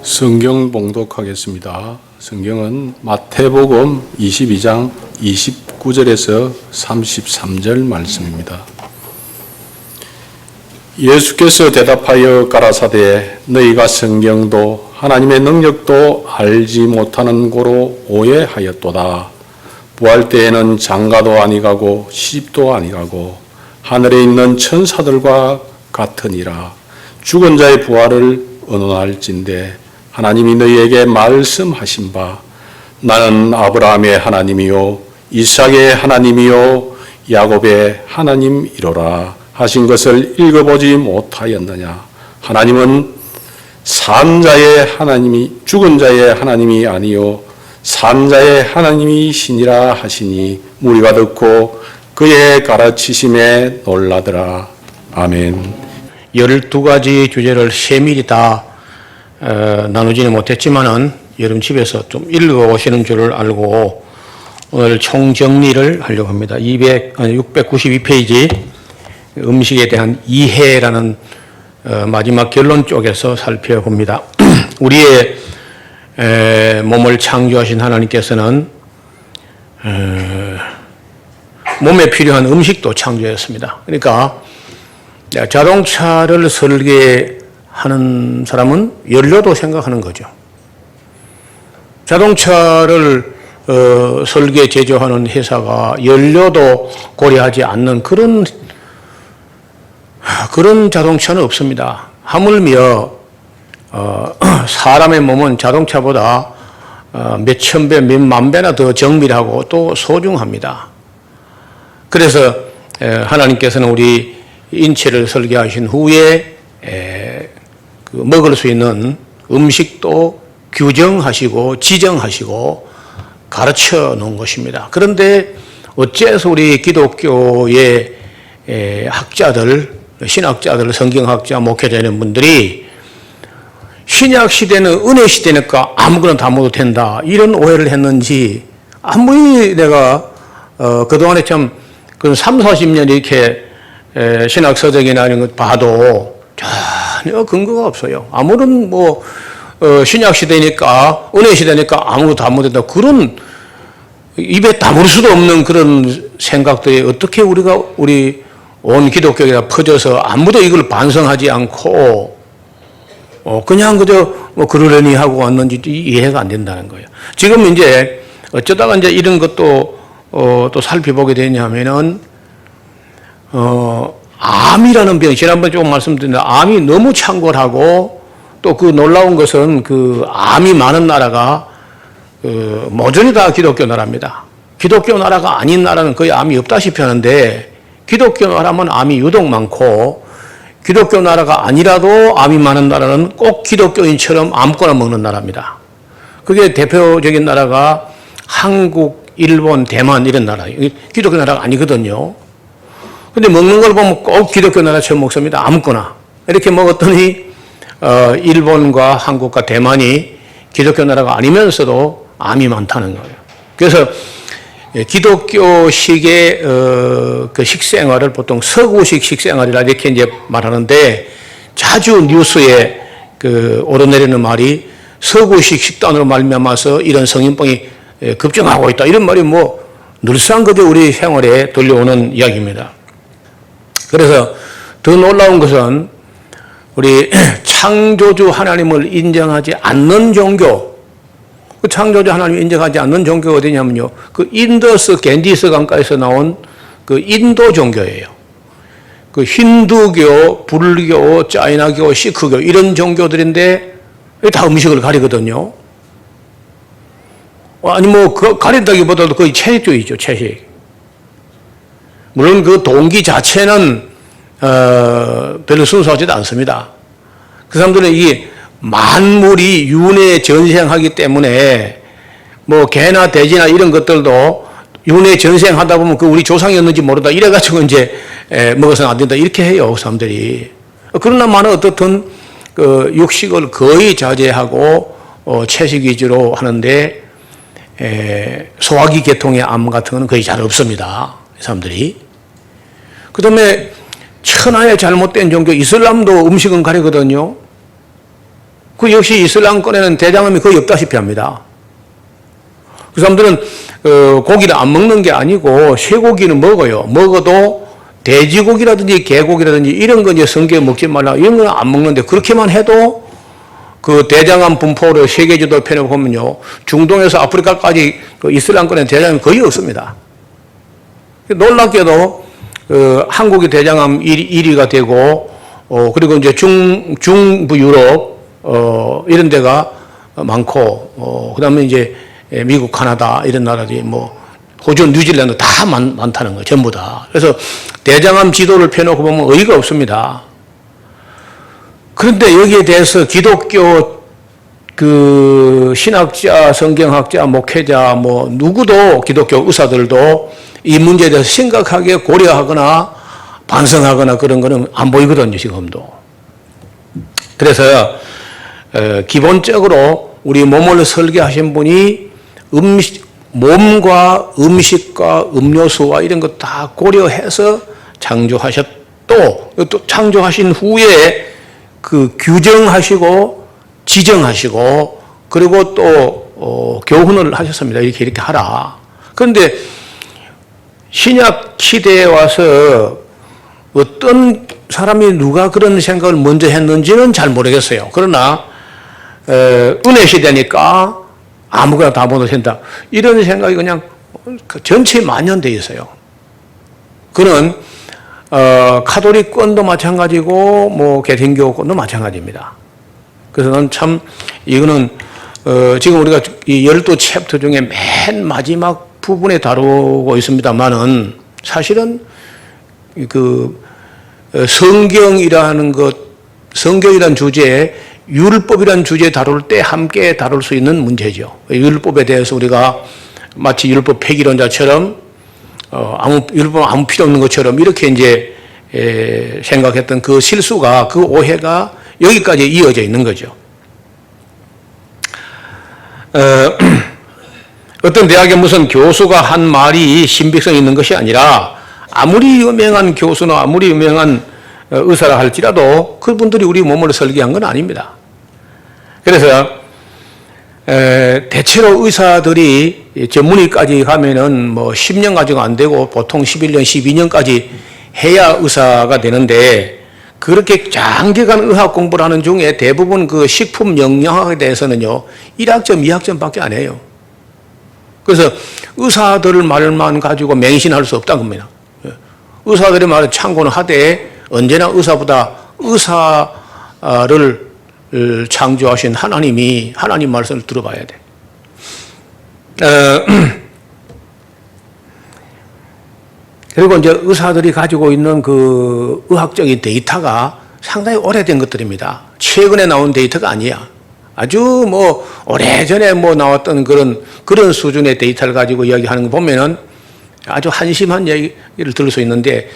성경 봉독하겠습니다. 성경은 마태복음 22장 29절에서 33절 말씀입니다. 예수께서 대답하여 가라사대 너희가 성경도 하나님의 능력도 알지 못하는 고로 오해하였도다. 부활 때에는 장가도 아니가고 시집도 아니가고 하늘에 있는 천사들과 같으니라. 죽은 자의 부활을 언언할진대 하나님이 너희에게 말씀하신 바 나는 아브라함의 하나님이요 이삭의 하나님이요 야곱의 하나님이로라 하신 것을 읽어보지 못하였느냐. 하나님은 산 자의 하나님이 죽은 자의 하나님이 아니요 산 자의 하나님이시니라 하시니 무리가 듣고 그의 가르치심에 놀라더라. 아멘. 12가지 주제를 세밀히 다 나누지는 못했지만은 여러분 집에서 좀 읽어보시는 줄을 알고 오늘 총정리를 하려고 합니다. 692페이지 음식에 대한 이해라는 마지막 결론 쪽에서 살펴봅니다. 우리의 몸을 창조하신 하나님께서는 몸에 필요한 음식도 창조했습니다. 그러니까 자동차를 설계하는 사람은 연료도 생각하는 거죠. 자동차를 설계 제조하는 회사가 연료도 고려하지 않는 그런 자동차는 없습니다. 하물며 사람의 몸은 자동차보다 몇천 배, 몇만 배나 더 정밀하고 또 소중합니다. 그래서 하나님께서는 우리 인체를 설계하신 후에 먹을 수 있는 음식도 규정하시고 지정하시고 가르쳐 놓은 것입니다. 그런데 어째서 우리 기독교의 학자들, 신학자들, 성경학자, 목회자 이런 분들이 신약 시대는 은혜 시대니까 아무거나 다 먹어도 된다 이런 오해를 했는지 아무리 내가 그동안에 참 그 3, 40년 이렇게 신학 서적이나 이런 것 봐도 전혀 근거가 없어요. 아무런 신약 시대니까 은혜 시대니까 아무것도 다 못했다 그런 입에 담을 수도 없는 그런 생각들이 어떻게 우리 온 기독교가 퍼져서 아무도 이걸 반성하지 않고 그냥 그저 그러려니 하고 왔는지 이해가 안 된다는 거예요. 지금 이제 어쩌다가 이제 이런 것도 또 살펴보게 되냐면은 암이라는 병, 지난번에 조금 말씀드렸는데 암이 너무 창궐하고 또 그 놀라운 것은 그 암이 많은 나라가 모조리 다 기독교 나라입니다. 기독교 나라가 아닌 나라는 거의 암이 없다시피 하는데 기독교 나라면 암이 유독 많고 기독교 나라가 아니라도 암이 많은 나라는 꼭 기독교인처럼 아무거나 먹는 나라입니다. 그게 대표적인 나라가 한국, 일본, 대만 이런 나라예요. 기독교 나라가 아니거든요. 근데 먹는 걸 보면 꼭 기독교 나라처럼 먹습니다. 아무거나. 이렇게 먹었더니 일본과 한국과 대만이 기독교 나라가 아니면서도 암이 많다는 거예요. 그래서 기독교식의 그 식생활을 보통 서구식 식생활이라 이렇게 이제 말하는데 자주 뉴스에 오르내리는 말이 서구식 식단으로 말미암아서 이런 성인병이 급증하고 있다. 이런 말이 늘상 그저 우리 생활에 들려오는 이야기입니다. 그래서 더 놀라운 것은 우리 창조주 하나님을 인정하지 않는 종교, 그 창조주 하나님을 인정하지 않는 종교가 어디냐면요. 그 인더스 겐디스 강가에서 나온 그 인도 종교예요. 그 힌두교, 불교, 짜이나교, 시크교 이런 종교들인데 다 음식을 가리거든요. 아니 가린다기보다도 거의 채식주의죠, 채식. 물론 그 동기 자체는 별로 순수하지도 않습니다. 그 사람들은 이게 만물이 윤회 전생하기 때문에 개나 돼지나 이런 것들도 윤회 전생하다 보면 그 우리 조상이었는지 모르다 이래가지고 이제 먹어서는 안 된다 이렇게 해요, 그 사람들이. 그러나 많은 어떻든 그 육식을 거의 자제하고 채식 위주로 하는데 소화기 계통의 암 같은 건 거의 잘 없습니다. 사람들이. 그 다음에 천하의 잘못된 종교 이슬람도 음식은 가리거든요. 그 역시 이슬람권에는 대장암이 거의 없다시피 합니다. 그 사람들은 고기를 안 먹는 게 아니고 쇠고기는 먹어요. 먹어도 돼지고기라든지 개고기라든지 이런 거 이제 성경에 먹지 말라 이런 건 안 먹는데 그렇게만 해도 그 대장암 분포를 세계지도 편에 보면요. 중동에서 아프리카까지 그 이슬람권에 대장암이 거의 없습니다. 놀랍게도 한국이 대장암 1위가 되고 그리고 이제 중부 유럽 이런 데가 많고 그다음에 이제 미국, 카나다 이런 나라들이 뭐 호주, 뉴질랜드 다 많다는 거예요. 전부 다. 그래서 대장암 지도를 펴놓고 보면 의의가 없습니다. 그런데 여기에 대해서 기독교 그 신학자, 성경학자, 목회자 뭐 누구도 기독교 의사들도 이 문제에 대해서 심각하게 고려하거나 반성하거나 그런 거는 안 보이거든요, 지금도. 그래서 기본적으로 우리 몸을 설계하신 분이 몸과 음식과 음료수와 이런 것 다 고려해서 또 창조하신 후에 그 규정하시고 지정하시고 그리고 또 교훈을 하셨습니다. 이렇게 하라. 그런데 신약 시대에 와서 어떤 사람이 누가 그런 생각을 먼저 했는지는 잘 모르겠어요. 그러나 은혜 시대니까 아무거나 다 먹어도 된다. 이런 생각이 그냥 전체에 만연되어 있어요. 그는 카톨릭권도 마찬가지고 뭐 개신교권도 마찬가지입니다. 그래서 난 참 이거는 지금 우리가 이 12챕터 중에 맨 마지막 부분에 다루고 있습니다만은 사실은 그 성경이라는 주제에 율법이라는 주제에 다룰 때 함께 다룰 수 있는 문제죠. 율법에 대해서 우리가 마치 율법 폐기론자처럼 율법 아무 필요 없는 것처럼 이렇게 이제 생각했던 그 실수가 그 오해가 여기까지 이어져 있는 거죠. 어떤 대학의 무슨 교수가 한 말이 신빙성이 있는 것이 아니라 아무리 유명한 교수나 아무리 유명한 의사라 할지라도 그분들이 우리 몸을 설계한 건 아닙니다. 그래서 대체로 의사들이 전문의까지 가면은 뭐 10년 가지고 안 되고 보통 11년, 12년까지 해야 의사가 되는데 그렇게 장기간 의학 공부를 하는 중에 대부분 그 식품 영양학에 대해서는요 1학점, 2학점밖에 안 해요. 그래서 의사들 말만 가지고 맹신할 수 없다는 겁니다. 의사들의 말을 참고는 하되 언제나 의사보다 의사를 창조하신 하나님 말씀을 들어봐야 돼. 그리고 이제 의사들이 가지고 있는 그 의학적인 데이터가 상당히 오래된 것들입니다. 최근에 나온 데이터가 아니야. 아주 뭐 오래전에 뭐 나왔던 그런 수준의 데이터를 가지고 이야기하는 거 보면은 아주 한심한 얘기를 들을 수 있는데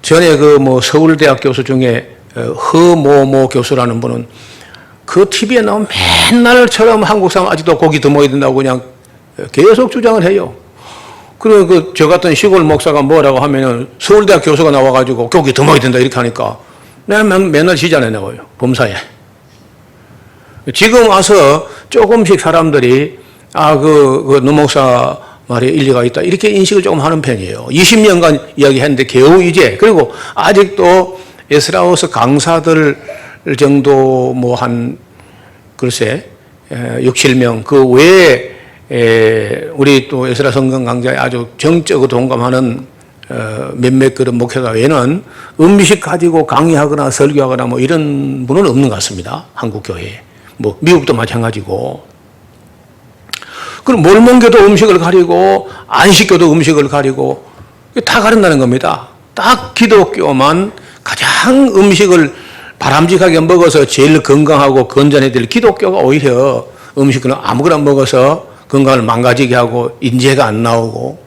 전에 그 뭐 서울대학 교수 중에 허모모 교수라는 분은 그 TV에 나온 맨날처럼 한국 사람 아직도 고기 더 먹어야 된다고 그냥 계속 주장을 해요. 그리고 저 같은 시골 목사가 뭐라고 하면은 서울대학 교수가 나와가지고 고기 더 먹어야 된다 이렇게 하니까 내가 맨날 지잖아요, 내가요. 범사에. 지금 와서 조금씩 사람들이 노 목사 말에 일리가 있다 이렇게 인식을 조금 하는 편이에요. 20년간 이야기했는데 겨우 이제 그리고 아직도 에스라우스 강사들 정도 뭐 한 글쎄 6, 7명 그 외에 우리 또 에스라 성경 강좌에 아주 정적으로 동감하는 몇몇 그런 목회자 외에는 음식 가지고 강의하거나 설교하거나 뭐 이런 분은 없는 것 같습니다. 한국 교회에. 뭐 미국도 마찬가지고. 그럼 몰몬교도 음식을 가리고 안식교도 음식을 가리고 다 가린다는 겁니다. 딱 기독교만 가장 음식을 바람직하게 먹어서 제일 건강하고 건전해야 될 기독교가 오히려 음식을 아무거나 먹어서 건강을 망가지게 하고 인재가 안 나오고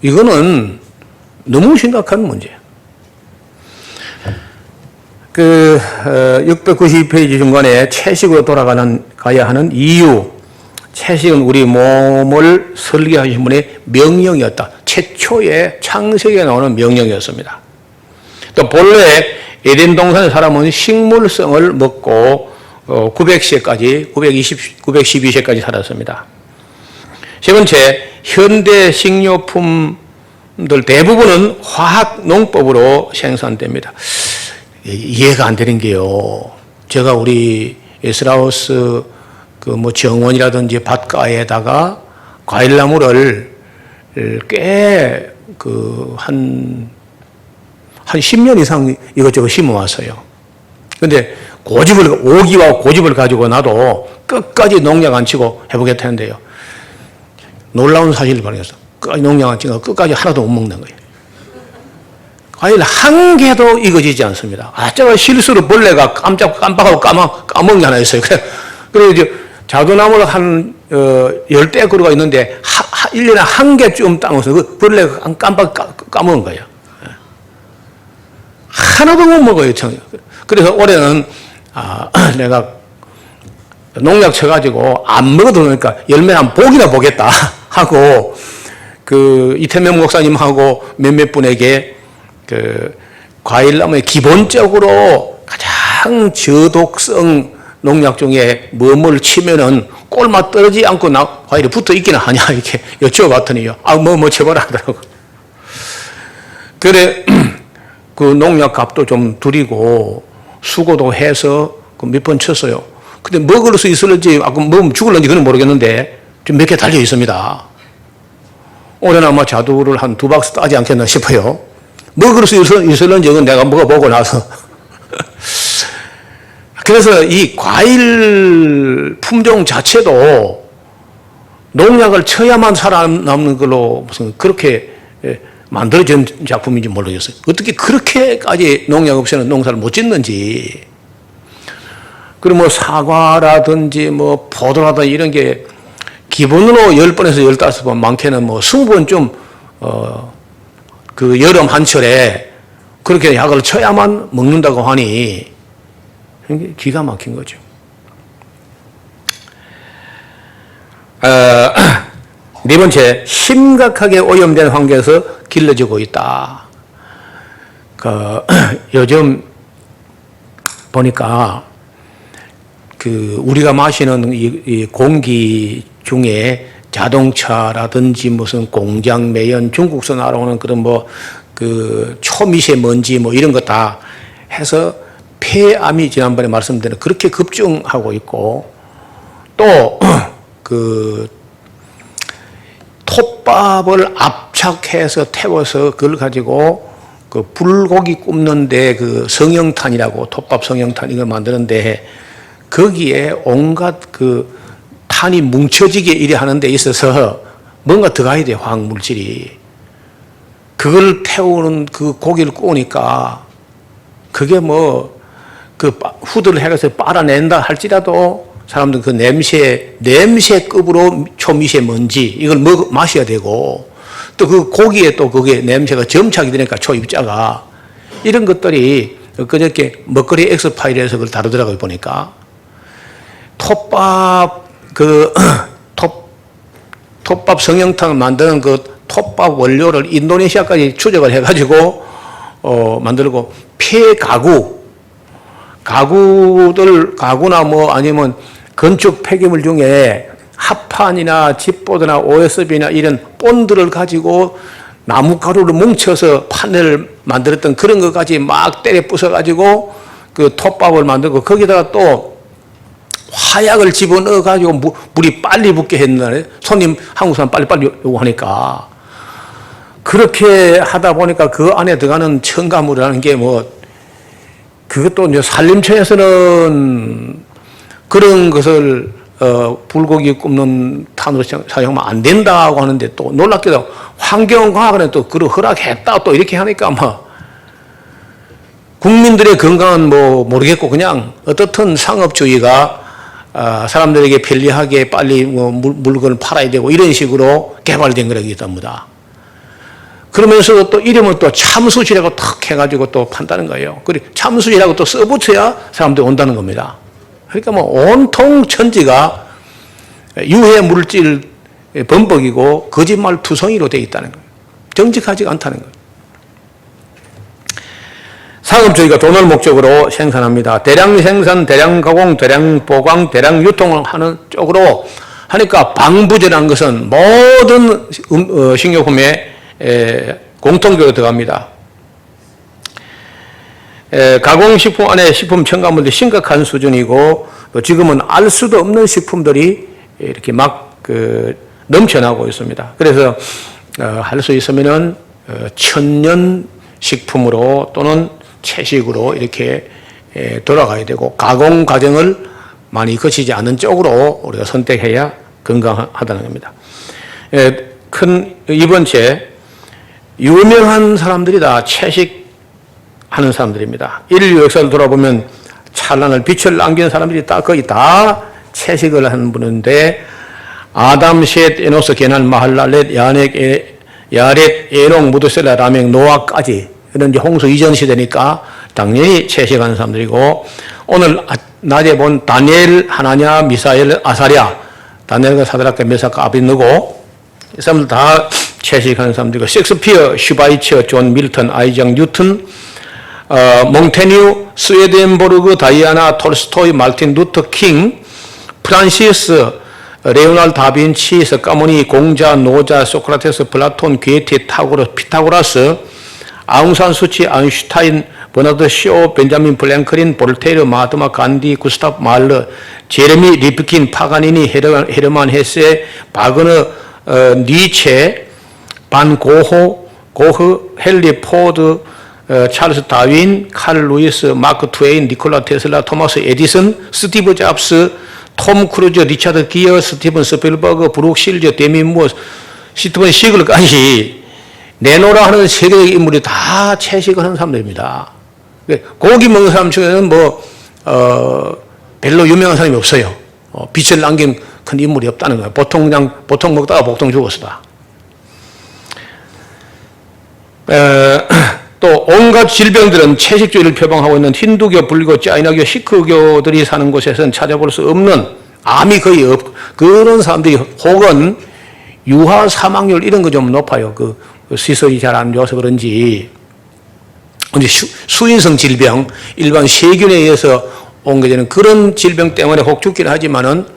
이거는 너무 심각한 문제예요. 692페이지 중간에 채식으로 가야 하는 이유. 채식은 우리 몸을 설계하신 분의 명령이었다. 최초의 창세기에 나오는 명령이었습니다. 또 본래 에덴 동산의 사람은 식물성을 먹고 900세까지, 912세까지 살았습니다. 세 번째, 현대 식료품들 대부분은 화학 농법으로 생산됩니다. 이해가 안 되는 게요. 제가 우리 에스라우스 정원이라든지 밭가에다가 과일나무를 꽤 한 10년 이상 이것저것 심어왔어요. 근데 오기와 고집을 가지고 나도 끝까지 농약 안 치고 해보겠다는데요. 놀라운 사실을 발견했어. 끝까지 농약 안 치고 끝까지 하나도 못 먹는 거예요. 과일 한 개도 익어지지 않습니다. 제가 실수로 벌레가 깜빡하고 까먹은 게 하나 있어요. 그래서 이제 자두나무를 한 10대 그루가 있는데 1년에 한 개쯤 따먹어서 그 벌레가 깜빡 까먹은 거예요. 하나도 못 먹어요. 그래서 올해는 내가 농약 쳐가지고 안 먹어도 그러니까 열매 한 복이나 보겠다 하고 이태명 목사님하고 몇몇 분에게 과일나무에 기본적으로 가장 저독성 농약 중에 뭐뭘 치면은 꼴맛 떨어지지 않고 과일이 붙어 있기는 하냐 이렇게 여쭤봤더니요. 뭐 쳐봐라 하더라고. 그래 그 농약 값도 좀 드리고 수고도 해서 몇 번 쳤어요. 근데 먹을 수 있을지 먹으면 죽을는지 그건 모르겠는데 좀 몇 개 달려 있습니다. 올해는 아마 자두를 한 2박스 따지 않겠나 싶어요. 먹을 수 있을는지 는 내가 먹어보고 나서. 그래서 이 과일 품종 자체도 농약을 쳐야만 살아남는 걸로 무슨 그렇게 만들어진 작품인지 모르겠어요. 어떻게 그렇게까지 농약 없이는 농사를 못 짓는지. 그리고 뭐 사과라든지 뭐 포도라든지 이런 게 기본으로 10번에서 15번, 많게는 뭐 20번 좀, 그 여름 한철에 그렇게 약을 쳐야만 먹는다고 하니 기가 막힌 거죠. 네 번째, 심각하게 오염된 환경에서 길러지고 있다. 요즘 보니까 우리가 마시는 이 공기 중에 자동차라든지 무슨 공장 매연 중국서 나오는 그런 초미세먼지 이런 거 다 해서 폐암이 지난번에 말씀드린 그렇게 급증하고 있고 또 톱밥을 압착해서 태워서 그걸 가지고 불고기 굽는데 성형탄이라고 톱밥 성형탄 이걸 만드는데 거기에 온갖 탄이 뭉쳐지게 이래 하는 데 있어서 뭔가 들어가야 돼요, 화학 물질이. 그걸 태우는 고기를 구우니까 그게 후드를 해서 빨아낸다 할지라도 사람들은 그 냄새급으로 초미세먼지 이걸 마셔야 되고 또 그 고기에 또 그게 냄새가 점착이 되니까 초입자가 이런 것들이 그저께 먹거리 엑스파일에서 그걸 다루더라고요, 보니까. 톱밥 성형탕을 만드는 톱밥 원료를 인도네시아까지 추적을 해가지고, 만들고, 가구나 아니면 건축 폐기물 중에 합판이나 집보드나 OSB나 이런 본드를 가지고 나무가루를 뭉쳐서 판넬을 만들었던 그런 것까지 막 때려 부숴가지고 톱밥을 만들고 거기다가 또 화약을 집어넣어가지고 물이 빨리 붓게 했는데 손님, 한국 사람 빨리빨리 요구하니까 그렇게 하다 보니까 그 안에 들어가는 첨가물이라는 게 그것도 이제 산림청에서는 그런 것을 불고기 굽는 탄으로 사용하면 안 된다고 하는데 또 놀랍게도 환경과학원에 또 그걸 허락했다 또 이렇게 하니까 국민들의 건강은 모르겠고 그냥 어떻든 상업주의가 사람들에게 편리하게 빨리 물건을 팔아야 되고 이런 식으로 개발된 거라기 때문에 그러면서 또 이름은 또 참수지라고 탁 해가지고 또 판다는 거예요. 그리고 참수지라고 또 써붙여야 사람들이 온다는 겁니다. 그러니까 온통 천지가 유해 물질 범벅이고 거짓말 투성이로 되어 있다는 거예요. 정직하지가 않다는 거예요. 상업주의가 돈을 목적으로 생산합니다. 대량 생산, 대량 가공, 대량 보관, 대량 유통을 하는 쪽으로 하니까 방부제라는 것은 모든 식료품에 공통적으로 들어갑니다. 가공식품 안에 식품 첨가물들이 심각한 수준이고 또 지금은 알 수도 없는 식품들이 이렇게 막 넘쳐나고 있습니다. 그래서 할 수 있으면은 천연 식품으로 또는 채식으로 이렇게 돌아가야 되고 가공 과정을 많이 거치지 않는 쪽으로 우리가 선택해야 건강하다는 겁니다. 큰 이번째 유명한 사람들이 다 채식하는 사람들입니다. 인류 역사를 돌아보면 찬란한 빛을 남긴 사람들이 거의 다 채식을 하는 분인데 아담, 셋, 에노스, 게난, 마할랄렛, 야렛, 에녹, 무드셀라, 라멕, 노아까지 이런 이제 홍수 이전 시대니까 당연히 채식하는 사람들이고 오늘 낮에 본 다니엘, 하나냐, 미사엘, 아사랴, 다니엘과 사드락과 메삭과 아벳느고 이 사람들 다 채식하는 사람들이고 셰익스피어, 슈바이처, 존 밀턴, 아이작 뉴턴, 몽테뉴, 스웨덴보르그, 다이아나, 톨스토이, 마르틴 루터 킹, 프란시스, 레오날드 다빈치, 스카모니, 공자, 노자, 소크라테스, 플라톤, 괴테, 피타고라스, 아웅산 수치, 아인슈타인, 버나드 쇼, 벤자민 플랭클린, 볼테르, 마하트마 간디, 구스타프 말러, 제레미 리프킨, 파가니니, 헤르만 헤세, 바그너, 니체, 반 고흐, 헨리 포드, 찰스 다윈, 칼 루이스, 마크 트웨인, 니콜라 테슬라, 토마스 에디슨, 스티브 잡스, 톰 크루즈, 리차드 기어, 스티븐 스필버그, 브룩 실저, 데미 무어, 스티븐 시글까지 내노라 하는 세계적 인물이 다 채식을 하는 사람들입니다. 고기 먹는 사람 중에는 별로 유명한 사람이 없어요. 빛을 남긴 큰 인물이 없다는 거예요. 보통 먹다가 보통 죽었다. 또 온갖 질병들은 채식주의를 표방하고 있는 힌두교, 불교, 짜이나교, 시크교들이 사는 곳에서는 찾아볼 수 없는 암이 거의 없고 그런 사람들이 혹은 유하 사망률 이런 거 좀 높아요. 시설이 잘 안 좋아서 그런지 이제 수인성 질병, 일반 세균에 의해서 옮게 되는 그런 질병 때문에 혹 죽기는 하지만은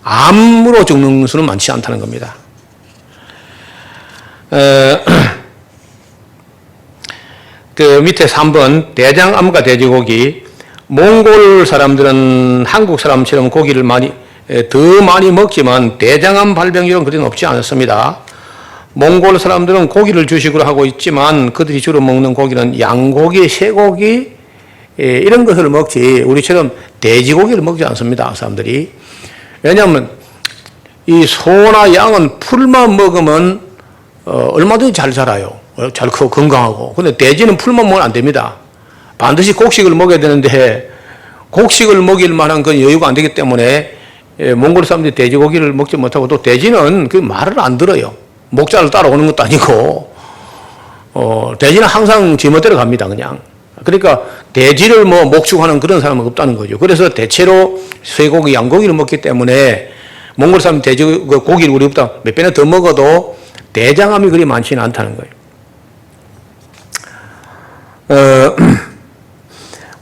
암으로 죽는 수는 많지 않다는 겁니다. 그 밑에 3번 대장암과 돼지고기. 몽골 사람들은 한국 사람처럼 고기를 더 많이 먹지만 대장암 발병률은 그리 높지 않습니다. 몽골 사람들은 고기를 주식으로 하고 있지만 그들이 주로 먹는 고기는 양고기, 쇠고기 이런 것을 먹지 우리처럼 돼지고기를 먹지 않습니다. 사람들이. 왜냐하면 이 소나 양은 풀만 먹으면 얼마든지 잘 자라요. 잘 크고 건강하고. 근데 돼지는 풀만 먹으면 안 됩니다. 반드시 곡식을 먹어야 되는데 곡식을 먹일 만한 그 여유가 안 되기 때문에 몽골 사람들이 돼지고기를 먹지 못하고 또 돼지는 그 말을 안 들어요. 목자를 따라오는 것도 아니고 돼지는 항상 지멋대로 갑니다. 그냥. 그러니까 돼지를 목축하는 그런 사람은 없다는 거죠. 그래서 대체로 쇠고기, 양고기를 먹기 때문에 몽골 사람 고기를 우리보다 몇 배나 더 먹어도 대장암이 그리 많지는 않다는 거예요.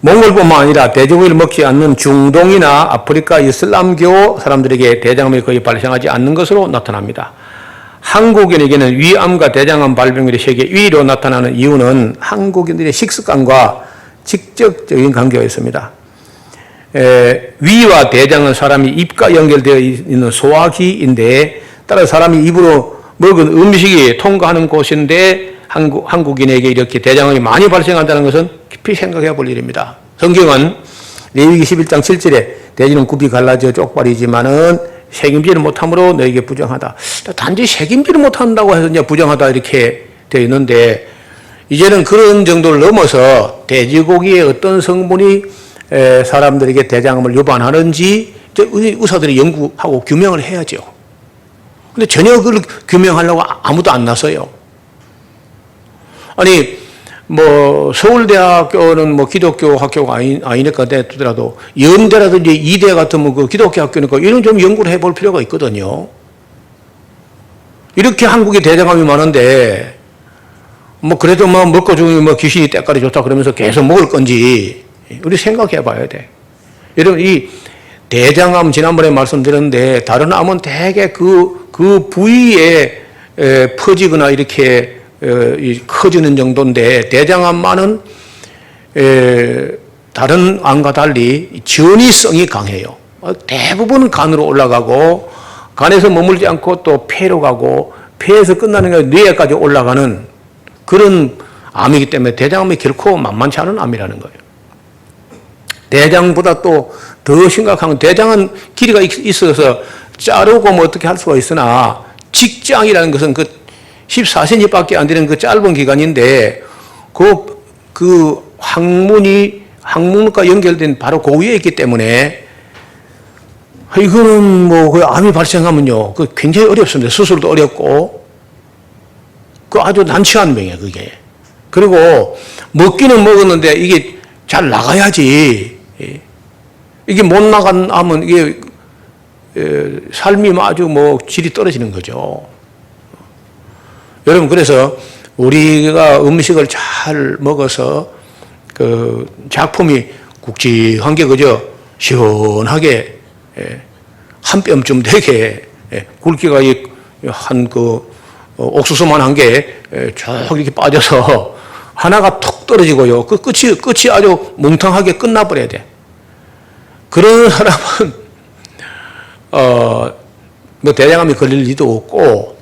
몽골뿐만 아니라 돼지고기를 먹지 않는 중동이나 아프리카 이슬람교 사람들에게 대장암이 거의 발생하지 않는 것으로 나타납니다. 한국인에게는 위암과 대장암 발병률이 세계 1위로 나타나는 이유는 한국인들의 식습관과 직접적인 관계가 있습니다. 위와 대장은 사람이 입과 연결되어 있는 소화기인데 따라서 사람이 입으로 먹은 음식이 통과하는 곳인데 한국인에게 이렇게 대장암이 많이 발생한다는 것은 깊이 생각해 볼 일입니다. 성경은 레위기 11장 7절에 돼지는 굽이 갈라져 쪽발이지만은 책임지를 못함으로 너에게 부정하다. 단지 책임지를 못한다고 해서 이제 부정하다 이렇게 되어 있는데 이제는 그런 정도를 넘어서 돼지고기의 어떤 성분이 사람들에게 대장암을 유발하는지 의사들이 연구하고 규명을 해야죠. 근데 전혀 그걸 규명하려고 아무도 안 나서요. 아니 서울대학교는 기독교 학교가 아니니까 되더라도 연대라든지 이대 같은 그 기독교 학교니까 이런 좀 연구를 해볼 필요가 있거든요. 이렇게 한국에 대장암이 많은데 뭐 그래도 뭐 먹고 죽으면 뭐 귀신이 때깔이 좋다 그러면서 계속 먹을 건지 우리 생각해 봐야 돼. 여러분 이 대장암 지난번에 말씀드렸는데 다른 암은 대개 그 부위에 퍼지거나 이렇게 커지는 정도인데 대장암만은 다른 암과 달리 전이성이 강해요. 대부분 간으로 올라가고 간에서 머물지 않고 또 폐로 가고 폐에서 끝나는 게 뇌에까지 올라가는 그런 암이기 때문에 대장암이 결코 만만치 않은 암이라는 거예요. 대장보다 또 더 심각한 건 대장은 길이가 있어서 자르고 뭐 어떻게 할 수가 있으나 직장이라는 것은 그 14cm밖에 안 되는 그 짧은 기관인데 그 항문과 연결된 바로 그 위에 있기 때문에 이거는 뭐 그 암이 발생하면요 그 굉장히 어렵습니다. 수술도 어렵고 그 아주 난처한 병이에요 그게. 그리고 먹기는 먹었는데 이게 잘 나가야지. 이게 못 나간 암은 이게 삶이 아주 뭐 질이 떨어지는 거죠. 여러분 그래서 우리가 음식을 잘 먹어서 그 작품이 굵직한 게 그저 시원하게 한 뼘쯤 되게 굵기가 한 그 옥수수만한 게 쭉 이렇게 빠져서 하나가 툭 떨어지고요. 그 끝이 아주 뭉텅하게 끝나버려야 돼. 그런 사람은 뭐 대장암이 걸릴 리도 없고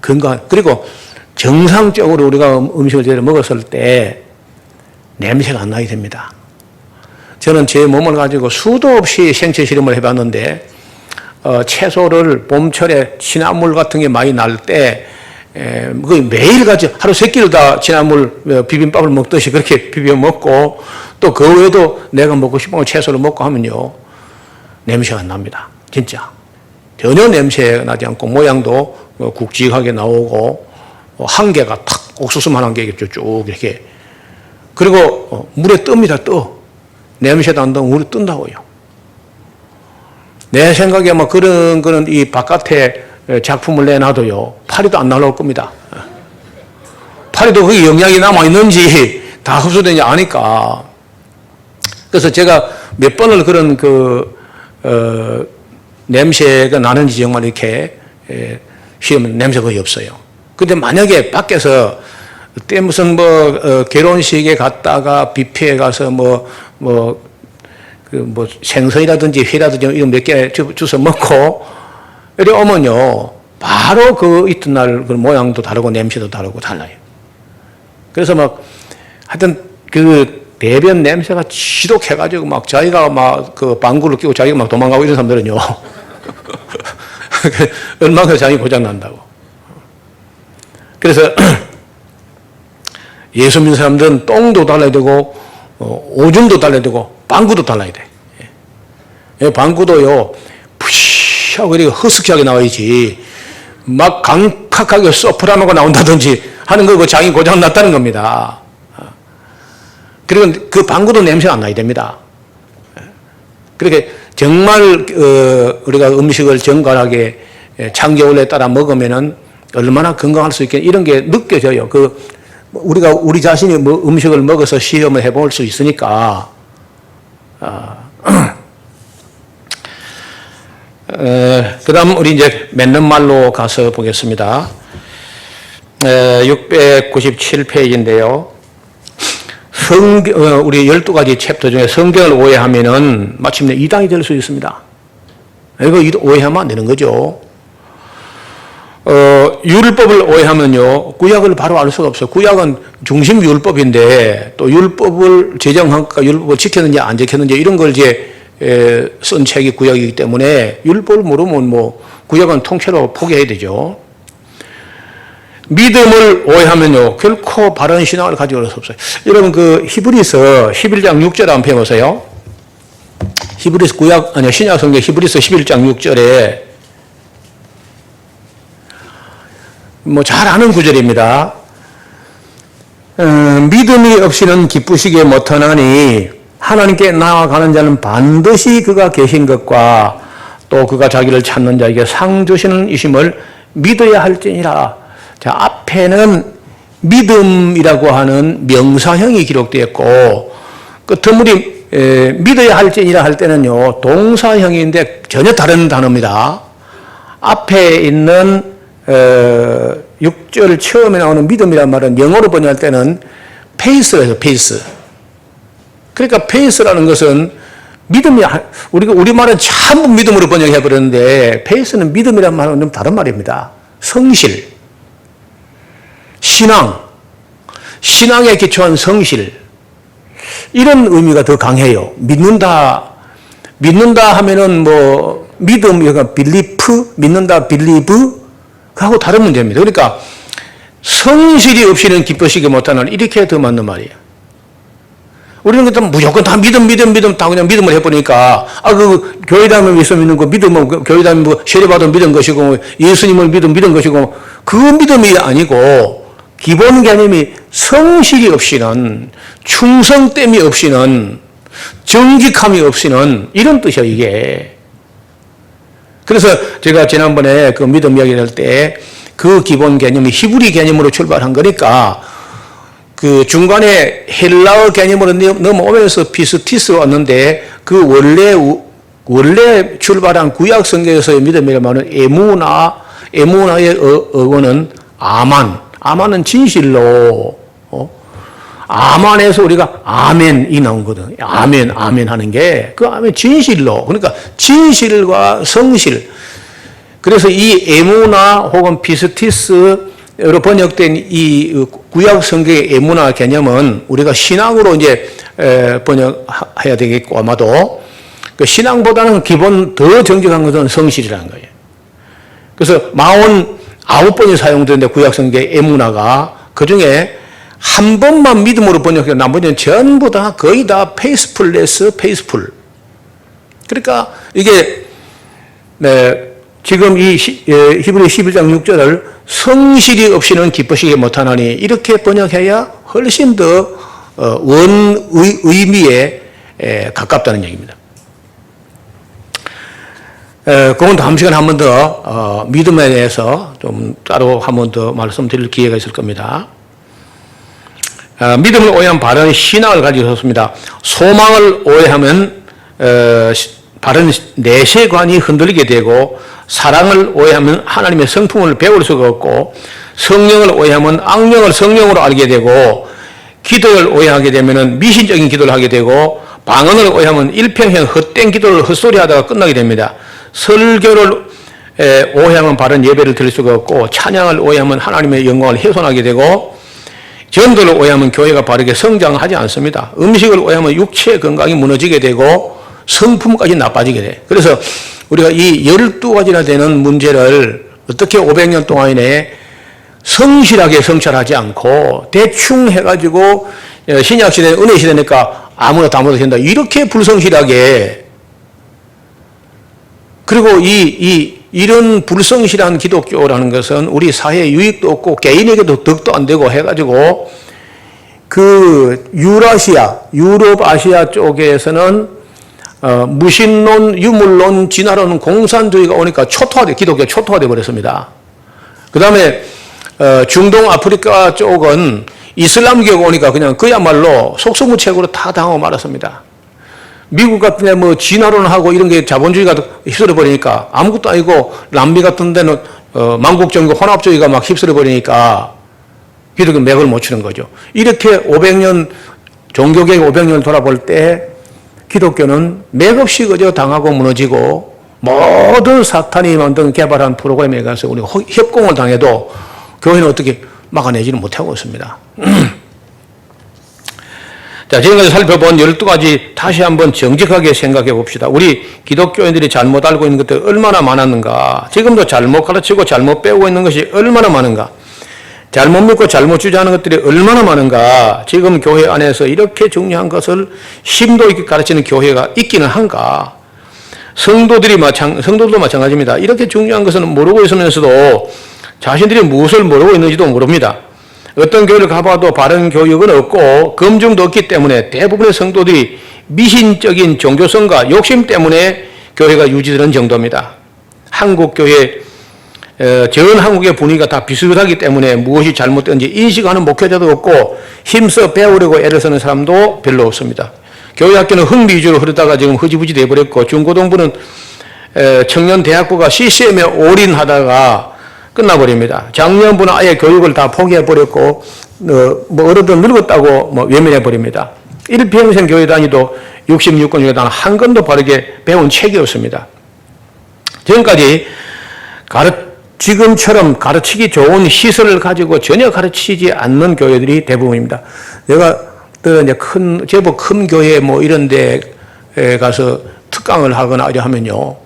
건강. 그리고 정상적으로 우리가 음식을 제대로 먹었을 때 냄새가 안 나게 됩니다. 저는 제 몸을 가지고 수도 없이 생체 실험을 해봤는데 채소를 봄철에 진화물 같은 게 많이 날 때 매일같이 하루 3끼를 다 진화물 비빔밥을 먹듯이 그렇게 비벼 먹고 또 그 외에도 내가 먹고 싶은 채소를 먹고 하면요 냄새가 안 납니다. 진짜 전혀 냄새가 나지 않고 모양도 굵직하게 나오고 한 개가 탁 옥수수만한 게 쭉 이렇게 그리고 물에 뜹니다. 떠 냄새도 안 나고 물에 뜬다고요. 내 생각에 아마 그런 이 바깥에 작품을 내놔도요 파리도 안 날아올 겁니다. 파리도 거기 영양이 남아 있는지 다 흡수되는지 아니까. 그래서 제가 몇 번을 그런 냄새가 나는지 정말 이렇게 시험은 냄새 거의 없어요. 근데 만약에 밖에서 그때 무슨 결혼식에 갔다가 뷔페에 가서 생선이라든지 회라든지 이런 몇 개 주워 먹고 이리 오면요 바로 그 이튿날 그 모양도 다르고 냄새도 다르고 달라요. 그래서 하여튼 그 대변 냄새가 지독해가지고 자기가 그 방구를 끼고 자기가 도망가고 이런 사람들은요 얼마나 자기 고장 난다고. 그래서 예수 믿는 사람들은 똥도 달라야 되고 오줌도 달라야 되고 방구도 달라야 돼. 방구도요 푸시하고 이렇게 허스키하게 나와야지 막 강팍하게 소프라노가 나온다든지 하는 거 그 장이 고장 났다는 겁니다. 그리고 그 방구도 냄새가 안 나야 됩니다. 그렇게 정말 우리가 음식을 정갈하게 창조원리에 따라 먹으면은 얼마나 건강할 수 있겠냐 이런 게 느껴져요. 우리가 우리 자신이 음식을 먹어서 시험을 해볼 수 있으니까. 그 다음 우리 이제 맺는 말로 가서 보겠습니다. 697페이지인데요. 우리 12가지 챕터 중에 성경을 오해하면은 마침내 이단이 될 수 있습니다. 이거 오해하면 안 되는 거죠. 율법을 오해하면요, 구약을 바로 알 수가 없어요. 구약은 중심 율법인데, 또 율법을 제정하니까 율법을 지켰는지 안 지켰는지 이런 걸 이제, 쓴 책이 구약이기 때문에 율법을 모르면 구약은 통째로 포기해야 되죠. 믿음을 오해하면요, 결코 바른 신앙을 가지고 올 수 없어요. 여러분, 히브리서 11장 6절 한번 펴보세요. 히브리서 신약 성경 히브리서 11장 6절에 잘 아는 구절입니다. 믿음이 없이는 기쁘시게 못하나니 하나님께 나아가는 자는 반드시 그가 계신 것과 또 그가 자기를 찾는 자에게 상 주시는 이심을 믿어야 할지니라. 자, 앞에는 믿음이라고 하는 명사형이 기록되었고 그 터무리 믿어야 할지니라 할 때는요 동사형인데 전혀 다른 단어입니다. 앞에 있는 6절 처음에 나오는 믿음이란 말은 영어로 번역할 때는 페이스라서 페이스. 그러니까 페이스라는 것은 믿음이 우리가 우리말은 전부 믿음으로 번역해 버렸는데 페이스는 믿음이란 말은 좀 다른 말입니다. 성실, 신앙, 신앙에 기초한 성실 이런 의미가 더 강해요. 믿는다 하면은 뭐 믿음, 그러니까 believe, 믿는다, believe 하고 다른 문제입니다. 그러니까 성실이 없이는 기쁘시게 못하는 이렇게 더 맞는 말이에요. 우리는 그냥 무조건 다 믿음 다 그냥 믿음을 해보니까 그 교회 다니면 예수 믿는 거 믿으면 교회 다니면 뭐 세례받은 믿은 것이고 예수님을 믿은 것이고 그 믿음이 아니고 기본 개념이 성실이 없이는 충성됨이 없이는 정직함이 없이는 이런 뜻이야 이게. 그래서 제가 지난번에 그 믿음 이야기를 할 때 그 기본 개념이 히브리 개념으로 출발한 거니까 그 중간에 헬라어 개념으로 넘어오면서 피스티스로 왔는데 그 원래 출발한 구약 성경에서의 믿음이라는 말은 에무나의 어원은 아만은 진실로 아만에서 우리가 아멘이 나온거든. 아멘 하는 게 그 아멘 진실로. 그러니까 진실과 성실. 그래서 이 에무나 혹은 피스티스로 번역된 이 구약 성경의 에무나 개념은 우리가 신앙으로 이제 번역해야 되겠고 아마도 그 신앙보다는 기본 더 정직한 것은 성실이라는 거예요. 그래서 49번이 사용되는데 구약 성경의 에무나가 그 중에 한 번만 믿음으로 번역해서 나머지는 전부 다 거의 다 페이스풀레스 페이스풀. 그러니까 이게 지금 이 히브리 11장 6절을 성실이 없이는 기쁘시게 못하나니 이렇게 번역해야 훨씬 더 의미에 가깝다는 얘기입니다. 그건 다음 시간에 한 번 더 믿음에 대해서 좀 따로 한 번 더 말씀드릴 기회가 있을 겁니다. 믿음을 오해한 바른 신앙을 가지고 있습니다. 소망을 오해하면 바른 내세관이 흔들리게 되고 사랑을 오해하면 하나님의 성품을 배울 수가 없고 성령을 오해하면 악령을 성령으로 알게 되고 기도를 오해하게 되면 미신적인 기도를 하게 되고 방언을 오해하면 일평생 헛된 기도를 헛소리하다가 끝나게 됩니다. 설교를 오해하면 바른 예배를 드릴 수가 없고 찬양을 오해하면 하나님의 영광을 훼손하게 되고 전도를 오해하면 교회가 바르게 성장하지 않습니다. 음식을 오해하면 육체 건강이 무너지게 되고 성품까지 나빠지게 돼. 그래서 우리가 이 12가지나 되는 문제를 어떻게 500년 동안에 성실하게 성찰하지 않고 대충 해가지고 신약시대 은혜시대니까 아무나 다 못한다 이렇게 불성실하게 그리고 이런 불성실한 기독교라는 것은 우리 사회에 유익도 없고 개인에게도 덕도 안 되고 해가지고 그 유럽 아시아 쪽에서는 무신론, 유물론, 진화론, 공산주의가 오니까 기독교 초토화돼 버렸습니다. 그 다음에 중동 아프리카 쪽은 이슬람교가 오니까 그냥 그야말로 속수무책으로 다 당하고 말았습니다. 미국 같은 데 뭐 진화론하고 이런 게 자본주의가 휩쓸어 버리니까 아무것도 아니고 남미 같은 데는 만국정교 혼합주의가 막 휩쓸어 버리니까 기독교 맥을 못 치는 거죠. 이렇게 500년 종교개혁 500년을 돌아볼 때 기독교는 맥없이 그저 당하고 무너지고 모든 사탄이 만든 개발한 프로그램에 가서 우리가 협공을 당해도 교회는 어떻게 막아내지는 못하고 있습니다. 자, 지금까지 살펴본 12가지 다시 한번 정직하게 생각해 봅시다. 우리 기독교인들이 잘못 알고 있는 것들이 얼마나 많았는가. 지금도 잘못 가르치고 잘못 배우고 있는 것이 얼마나 많은가. 잘못 믿고 잘못 주장하는 것들이 얼마나 많은가. 지금 교회 안에서 이렇게 중요한 것을 심도 있게 가르치는 교회가 있기는 한가. 성도도 마찬가지입니다. 이렇게 중요한 것은 모르고 있으면서도 자신들이 무엇을 모르고 있는지도 모릅니다. 어떤 교회를 가봐도 바른 교육은 없고 검증도 없기 때문에 대부분의 성도들이 미신적인 종교성과 욕심 때문에 교회가 유지되는 정도입니다. 한국 교회 전 한국의 분위기가 다 비슷하기 때문에 무엇이 잘못된지 인식하는 목회자도 없고 힘써 배우려고 애를 쓰는 사람도 별로 없습니다. 교회 학교는 흥미 위주로 흐르다가 지금 흐지부지 돼버렸고 중고등부는 청년 대학부가 CCM에 올인하다가 끝나버립니다. 작년부는 아예 교육을 다 포기해버렸고 뭐 어른들 늙었다고 뭐 외면해버립니다. 일평생 교회 다니도 66권 중에 단 한 권도 바르게 배운 책이 없습니다. 지금까지 지금처럼 가르치기 좋은 시설을 가지고 전혀 가르치지 않는 교회들이 대부분입니다. 내가 이제 제법 큰 교회 뭐 이런 데 가서 특강을 하거나 하면요.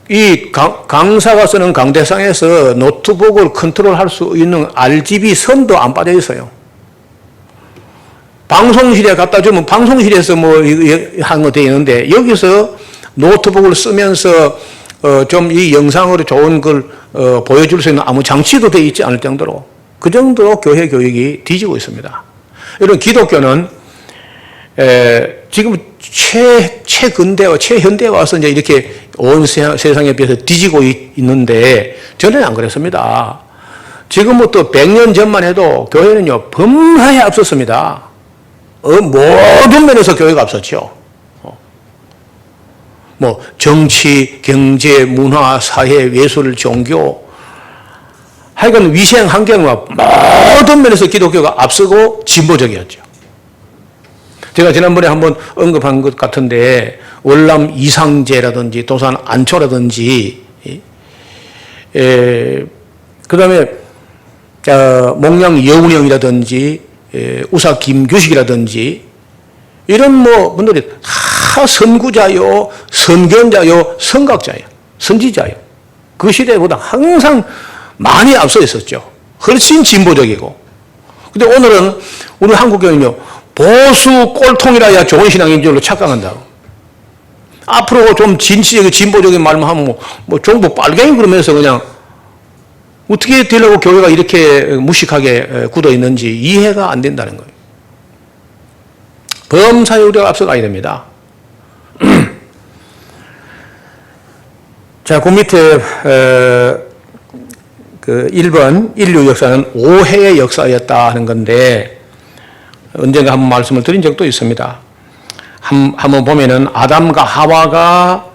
이 강사가 쓰는 강대상에서 노트북을 컨트롤할 수 있는 RGB 선도 안 빠져 있어요. 방송실에 갖다 주면 방송실에서 뭐 한 거 돼 있는데 여기서 노트북을 쓰면서 좀 이 영상으로 좋은 걸 보여줄 수 있는 아무 장치도 돼 있지 않을 정도로 그 정도로 교회 교육이 뒤지고 있습니다. 이런 기독교는 지금 최근대와 최현대에 와서 이제 이렇게 온 세상에 비해서 뒤지고 있는데 전혀 안 그랬습니다. 지금부터 100년 전만 해도 교회는요 범하에 앞섰습니다. 모든 면에서 교회가 앞섰죠. 뭐 정치, 경제, 문화, 사회, 예술, 종교 하여간 위생, 환경과 모든 면에서 기독교가 앞서고 진보적이었죠. 제가 지난번에 한번 언급한 것 같은데 월남 이상제라든지 도산 안초라든지 그 다음에 목양 여운형이라든지 우사 김규식이라든지 이런 뭐 분들이 다 선구자요, 선견자요, 선각자요, 선지자요. 그 시대보다 항상 많이 앞서 있었죠. 훨씬 진보적이고. 근데 오늘은 우리 한국교회는요, 보수 꼴통이라야 좋은 신앙인 줄로 착각한다고. 앞으로 좀 진취적인 진보적인 말만 하면 뭐 종북 빨갱이 그러면서 그냥 어떻게 되려고 교회가 이렇게 무식하게 굳어 있는지 이해가 안 된다는 거예요. 범사에 우리가 앞서가야 됩니다. 자, 그 밑에 그 1번 인류 역사는 오해의 역사였다 하는 건데 언젠가 한번 말씀을 드린 적도 있습니다. 한번 보면은 아담과 하와가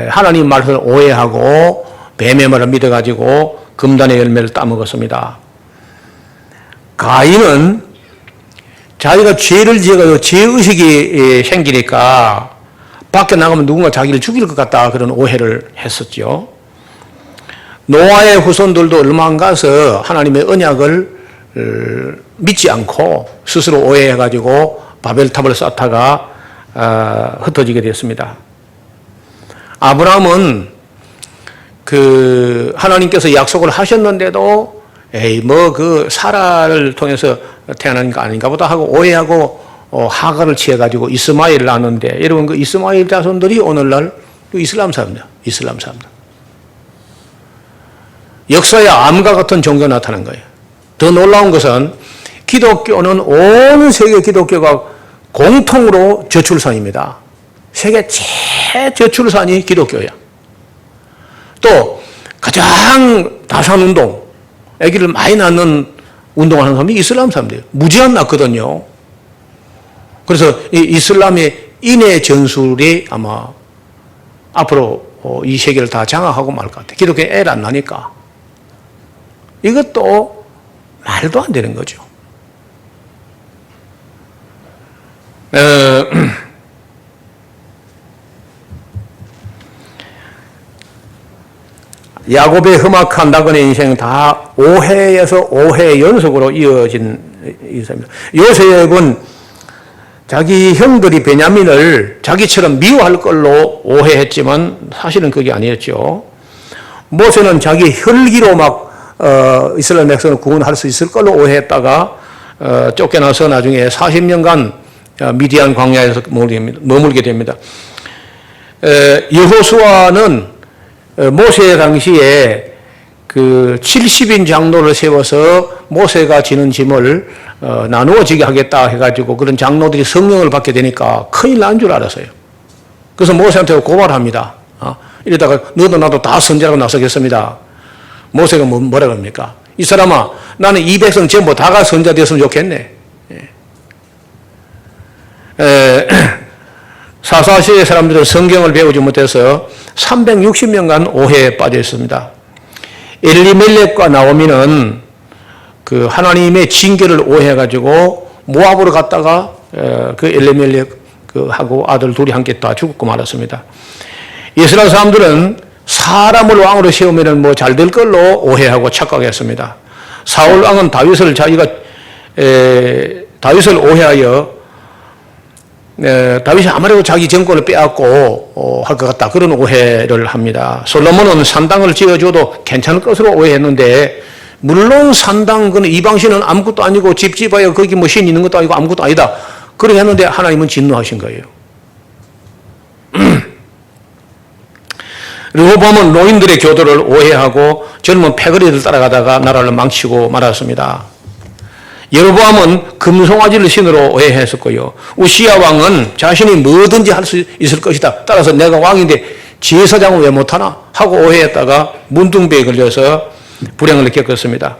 하나님 말씀을 오해하고 뱀의 말을 믿어가지고 금단의 열매를 따먹었습니다. 가인은 자기가 죄를 지어가지고 죄의식이 생기니까 밖에 나가면 누군가 자기를 죽일 것 같다 그런 오해를 했었죠. 노아의 후손들도 얼마 안 가서 하나님의 언약을 믿지 않고 스스로 오해해가지고 바벨탑을 쌓다가 흩어지게 됐습니다. 아브라함은 하나님께서 약속을 하셨는데도 뭐 사라를 통해서 태어난 거 아닌가 보다 하고 오해하고 하가를 취해가지고 이스마엘을 낳았는데 여러분 그 이스마엘 자손들이 오늘날 이슬람 사람들. 역사의 암과 같은 종교가 나타난 거예요. 더 놀라운 것은 기독교는 온 세계 기독교가 공통으로 저출산입니다. 세계 최저출산이 기독교야. 또 가장 다산운동, 아기를 많이 낳는 운동하는 사람이 이슬람 사람들이에요. 무지한 낳거든요. 그래서 이 이슬람의 인해 전술이 아마 앞으로 이 세계를 다 장악하고 말 것 같아요. 기독교에 애를 안 나니까. 이것도 말도 안 되는 거죠. 야곱의 험악한 낙원의 인생 다 오해에서 오해 연속으로 이어진 인생입니다. 요셉은 자기 형들이 베냐민을 자기처럼 미워할 걸로 오해했지만 사실은 그게 아니었죠. 모세는 자기 혈기로 막 이스라엘 백성을 구원할 수 있을 걸로 오해했다가 쫓겨나서 나중에 40년간 미디안 광야에서 머물게 됩니다. 여호수아는 모세 당시에 그 70인 장로를 세워서 모세가 지는 짐을 나누어지게 하겠다 해가지고 그런 장로들이 성령을 받게 되니까 큰일 난 줄 알았어요. 그래서 모세한테 고발합니다. 이러다가 너도 나도 다 선지자라고 나서겠습니다. 모세가 뭐라 그럽니까? 이 사람아, 나는 이 백성 전부 다가 선지자 되었으면 좋겠네. 사사시의 사람들은 성경을 배우지 못해서 360년간 오해에 빠져 있습니다. 엘리멜렉과 나오미는 그 하나님의 징계를 오해해가지고 모압으로 갔다가 그 엘리멜렉하고 아들 둘이 함께 다 죽고 말았습니다. 이스라엘 사람들은 사람을 왕으로 세우면 뭐 잘 될 걸로 오해하고 착각했습니다. 사울 왕은 다윗을 오해하여 다윗이 아무래도 자기 정권을 빼앗고 할 것 같다, 그런 오해를 합니다. 솔로몬은 산당을 지어줘도 괜찮을 것으로 오해했는데, 물론 산당, 그는 이방신은 아무것도 아니고 집 지어야 거기 뭐 신 있는 것도 아니고 아무것도 아니다, 그렇게 했는데 하나님은 진노하신 거예요. 르호보암은 노인들의 교도를 오해하고 젊은 패거리들 따라가다가 나라를 망치고 말았습니다. 여로보암은 금송아지를 신으로 오해했었고요. 우시야 왕은 자신이 뭐든지 할 수 있을 것이다, 따라서 내가 왕인데 제사장을 왜 못하나 하고 오해했다가 문둥병에 걸려서 불행을 겪었습니다.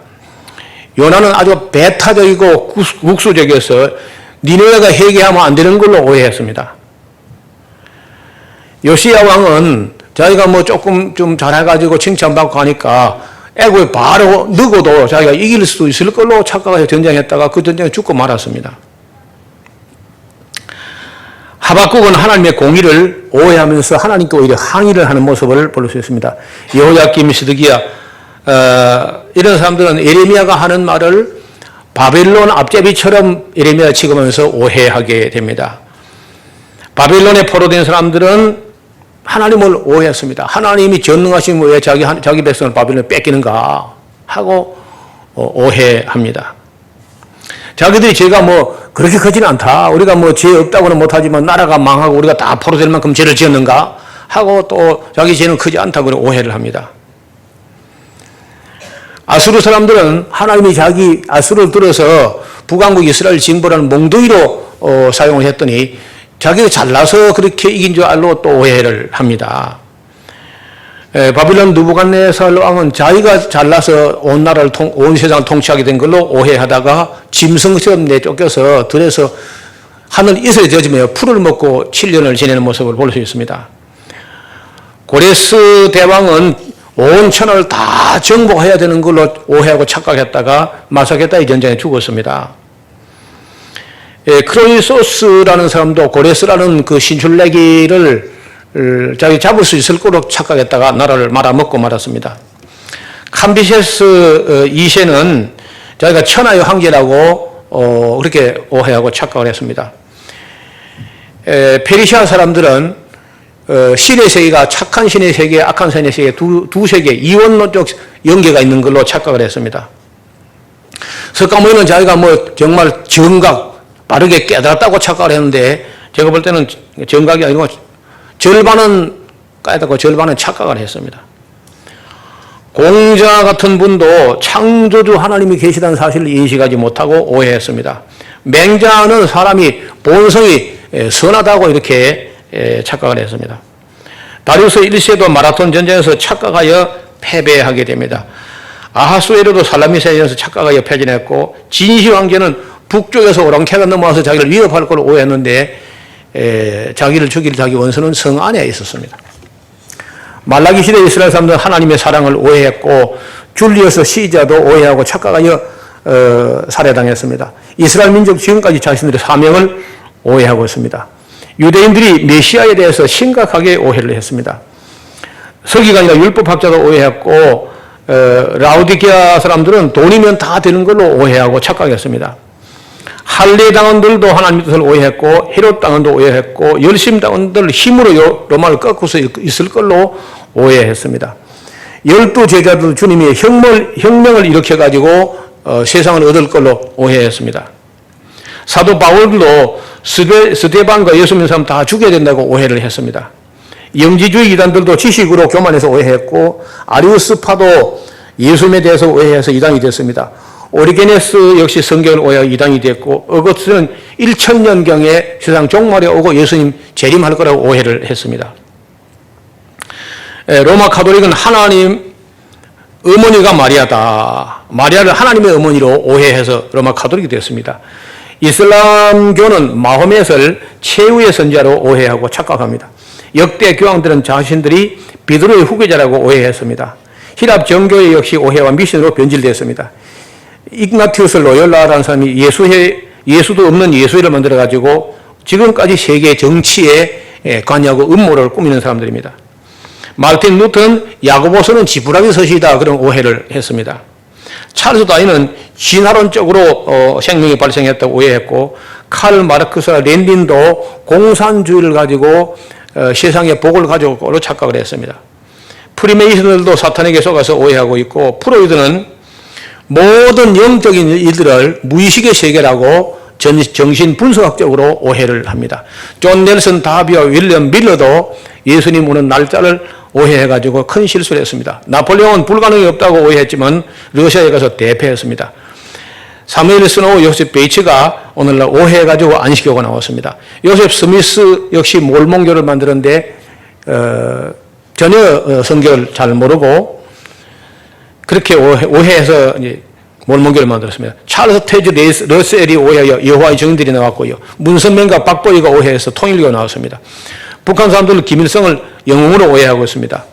요나는 아주 배타적이고 국수적이어서 니느웨가 회개하면 안 되는 걸로 오해했습니다. 요시야 왕은 자기가 뭐 조금 좀 잘해가지고 칭찬받고 하니까 애고에 바로 누구도 자기가 이길 수 있을 걸로 착각해서 전쟁했다가 그 전쟁에 죽고 말았습니다. 하박국은 하나님의 공의를 오해하면서 하나님께 오히려 항의를 하는 모습을 볼 수 있습니다. 여호야김, 시드기야, 이런 사람들은 예레미야가 하는 말을 바벨론 앞제비처럼 예레미야 취급하면서 오해하게 됩니다. 바벨론에 포로된 사람들은 하나님을 오해했습니다. 하나님이 전능하시면 왜 자기 백성을 바벨론에 뺏기는가 하고 오해합니다. 자기들이 죄가 뭐 그렇게 크지는 않다, 우리가 뭐 죄 없다고는 못하지만 나라가 망하고 우리가 다 포로될 만큼 죄를 지었는가 하고 또 자기 죄는 크지 않다고 오해를 합니다. 아수르 사람들은 하나님이 자기 아수르를 들어서 북왕국 이스라엘 징벌하는 몽둥이로 사용을 했더니 자기가 잘나서 그렇게 이긴 줄 알고 또 오해를 합니다. 바빌론 느부갓네살 왕은 자기가 잘나서 온 나라를 온 세상을 통치하게 된 걸로 오해하다가 짐승처럼 내쫓겨서 들에서 하늘 이슬에 젖으며 풀을 먹고 7년을 지내는 모습을 볼 수 있습니다. 고레스 대왕은 온 천하를 다 정복해야 되는 걸로 오해하고 착각했다가 마사게다의 전쟁에 죽었습니다. 크로이소스라는 사람도 고레스라는 그 신출내기를 자기 잡을 수 있을 거로 착각했다가 나라를 말아먹고 말았습니다. 캄비세스 2세는 자기가 천하의 황제라고 그렇게 오해하고 착각을 했습니다. 페르시아 사람들은 신의 세계가 착한 신의 세계, 악한 신의 세계 두 세계 이원론적 연계가 있는 걸로 착각을 했습니다. 석가모니는 자기가 뭐 정말 정각, 빠르게 깨달았다고 착각을 했는데 제가 볼 때는 정각이 아니고 절반은 깨닫고 절반은 착각을 했습니다. 공자 같은 분도 창조주 하나님이 계시다는 사실을 인식하지 못하고 오해했습니다. 맹자는 사람이 본성이 선하다고 이렇게 착각을 했습니다. 다리우스 1세도 마라톤 전쟁에서 착각하여 패배하게 됩니다. 아하수에로도 살라미세에서 착각하여 패전했고, 진시 황제는 북쪽에서 오랑캐가 넘어와서 자기를 위협할 걸 오해했는데 자기를 죽일 자기 원수는 성 안에 있었습니다. 말라기 시대 이스라엘 사람들은 하나님의 사랑을 오해했고, 줄리어스 시자도 오해하고 착각하여 살해당했습니다. 이스라엘 민족 지금까지 자신들의 사명을 오해하고 있습니다. 유대인들이 메시아에 대해서 심각하게 오해를 했습니다. 서기관이나 율법학자도 오해했고, 라우디게아 사람들은 돈이면 다 되는 걸로 오해하고 착각했습니다. 할례 당원들도 하나님 뜻을 오해했고, 헤롯 당원도 오해했고, 열심 당원들 힘으로 로마를 꺾고서 있을 걸로 오해했습니다. 12 제자들 주님이 혁명을 일으켜가지고 세상을 얻을 걸로 오해했습니다. 사도 바울도 스데반과 예수 믿는 사람 다 죽여야 된다고 오해를 했습니다. 영지주의 이단들도 지식으로 교만해서 오해했고, 아리우스파도 예수님에 대해서 오해해서 이단이 됐습니다. 오리게네스 역시 성경을 오해하여 이단이 됐고, 어거스틴은 1000년경에 세상 종말에 오고 예수님 재림할 거라고 오해를 했습니다. 로마 카톨릭은 하나님 어머니가 마리아다. 마리아를 하나님의 어머니로 오해해서 로마 카톨릭이 됐습니다. 이슬람교는 마호멧을 최후의 선지자로 오해하고 착각합니다. 역대 교황들은 자신들이 베드로의 후계자라고 오해했습니다. 히랍 정교회 역시 오해와 미신으로 변질되었습니다. 이그나티우스 로열라라는 사람이 예수도 없는 예수회를 만들어가지고 지금까지 세계 정치에 관여하고 음모를 꾸미는 사람들입니다. 마르틴 루터는 야고보서는 지푸라기 서시이다 그런 오해를 했습니다. 찰스 다윈은 진화론적으로 생명이 발생했다고 오해했고 칼 마르크스와 렌린도 공산주의를 가지고 세상에 복을 가져올 걸로 착각을 했습니다. 프리메이슨들도 사탄에게 속아서 오해하고 있고 프로이드는 모든 영적인 일들을 무의식의 세계라고 정신 분석학적으로 오해를 합니다. 존 넬슨 다비와 윌리엄 밀러도 예수님 오는 날짜를 오해해가지고 큰 실수를 했습니다. 나폴레옹은 불가능이 없다고 오해했지만 러시아에 가서 대패했습니다. 사무엘 스노우, 요셉 베이츠가 오늘날 오해해가지고 안식교가 나왔습니다. 요셉 스미스 역시 몰몬교를 만드는데 전혀 성경을 잘 모르고 그렇게 오해해서 이제 몰몬교를 만들었습니다. 찰스 테즈 러셀이 오해하여 여호와의 증인들이 나왔고요. 문선명과 박보이가 오해해서 통일교가 나왔습니다. 북한 사람들은 김일성을 영웅으로 오해하고 있습니다.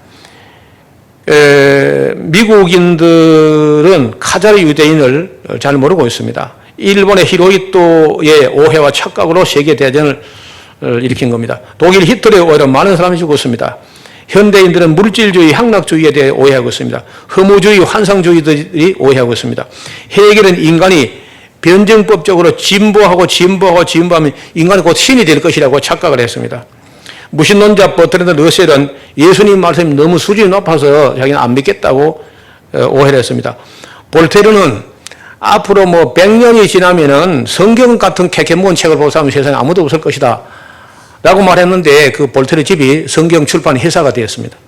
미국인들은 카자르 유대인을 잘 모르고 있습니다. 일본의 히로히토의 오해와 착각으로 세계대전을 일으킨 겁니다. 독일 히틀러의 오해로 많은 사람이 죽었습니다. 현대인들은 물질주의, 향락주의에 대해 오해하고 있습니다. 허무주의, 환상주의들이 오해하고 있습니다. 해결은 인간이 변증법적으로 진보하면 인간이 곧 신이 될 것이라고 착각을 했습니다. 무신론자 버트랜드 러셀은 예수님 말씀이 너무 수준이 높아서 자기는 안 믿겠다고 오해를 했습니다. 볼테르는 앞으로 100년이 지나면은 성경 같은 캐캐묵은 책을 볼 사람은 세상에 아무도 없을 것이다 라고 말했는데 그 볼테르 집이 성경 출판 회사가 되었습니다.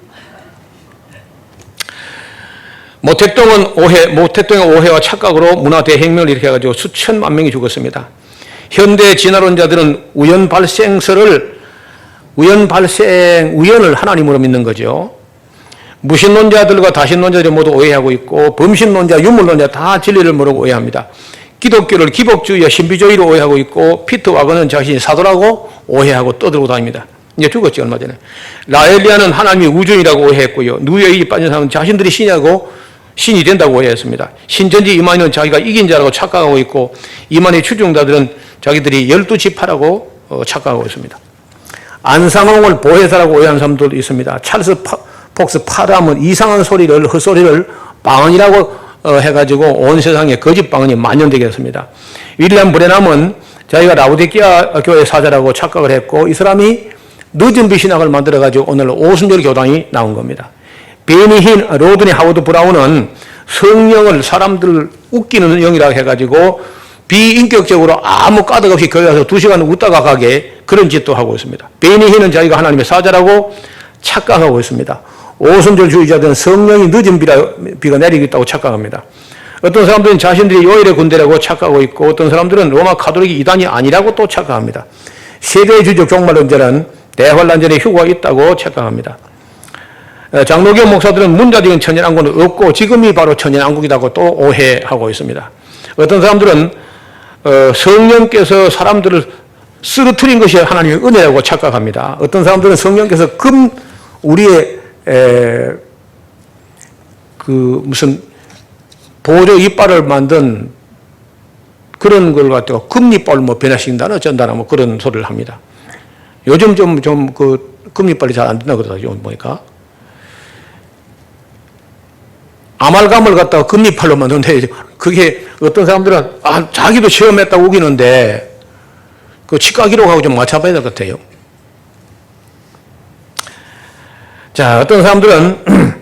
모택동의 오해와 착각으로 문화 대혁명을 일으켜가지고 수천만 명이 죽었습니다. 현대 진화론자들은 우연을 하나님으로 믿는 거죠. 무신론자들과 다신론자들이 모두 오해하고 있고 범신론자, 유물론자 다 진리를 모르고 오해합니다. 기독교를 기복주의와 신비주의로 오해하고 있고 피터 와거는 자신이 사도라고 오해하고 떠들고 다닙니다. 이제 죽었지 얼마 전에. 라엘리아는 하나님이 우주이라고 오해했고요. 누에이 빠진 사람은 자신들이 신이 된다고 오해했습니다. 신천지 이만희는 자기가 이긴 자라고 착각하고 있고 이만희 추종자들은 자기들이 12지파라고 착각하고 있습니다. 안상홍을 보혜사라고 오해하는 사람들도 있습니다. 찰스 폭스 파람은 이상한 헛소리를 방언이라고 해가지고 온 세상에 거짓 방언이 만연되게 했습니다. 윌리엄 브레남은 자기가 라우디키아 교회 사자라고 착각을 했고 이 사람이 늦은 비신학을 만들어가지고 오늘 오순절 교단이 나온 겁니다. 베니힌, 로드니 하워드 브라운은 성령을 사람들 웃기는 영이라고 해가지고 비인격적으로 아무 까닭 없이 교회 와서 2시간 웃다가 가게 그런 짓도 하고 있습니다. 베니힌은 자기가 하나님의 사자라고 착각하고 있습니다. 오순절주의자들은 성령이 늦은 비가 내리고 있다고 착각합니다. 어떤 사람들은 자신들이 요엘의 군대라고 착각하고 있고 어떤 사람들은 로마 카톨릭이 이단이 아니라고 또 착각합니다. 세대주의적 종말론자는 대환란전에 휴거가 있다고 착각합니다. 장로교 목사들은 문자적인 천연왕국은 없고 지금이 바로 천연왕국이라고 또 오해하고 있습니다. 어떤 사람들은 성령께서 사람들을 쓰러뜨린 것이 하나님의 은혜라고 착각합니다. 어떤 사람들은 성령께서 우리의 무슨 보조 이빨을 만든 그런 걸 갖다가 금이빨을 변화시킨다나 어쩐다나 그런 소리를 합니다. 요즘 금이빨이 잘 안 된다 그러더라고요, 보니까. 아말감을 갖다가 금이빨로 만드는데 그게 어떤 사람들은 자기도 체험했다고 우기는데 그 치과 기록하고 좀 맞춰봐야 될 것 같아요. 자, 어떤 사람들은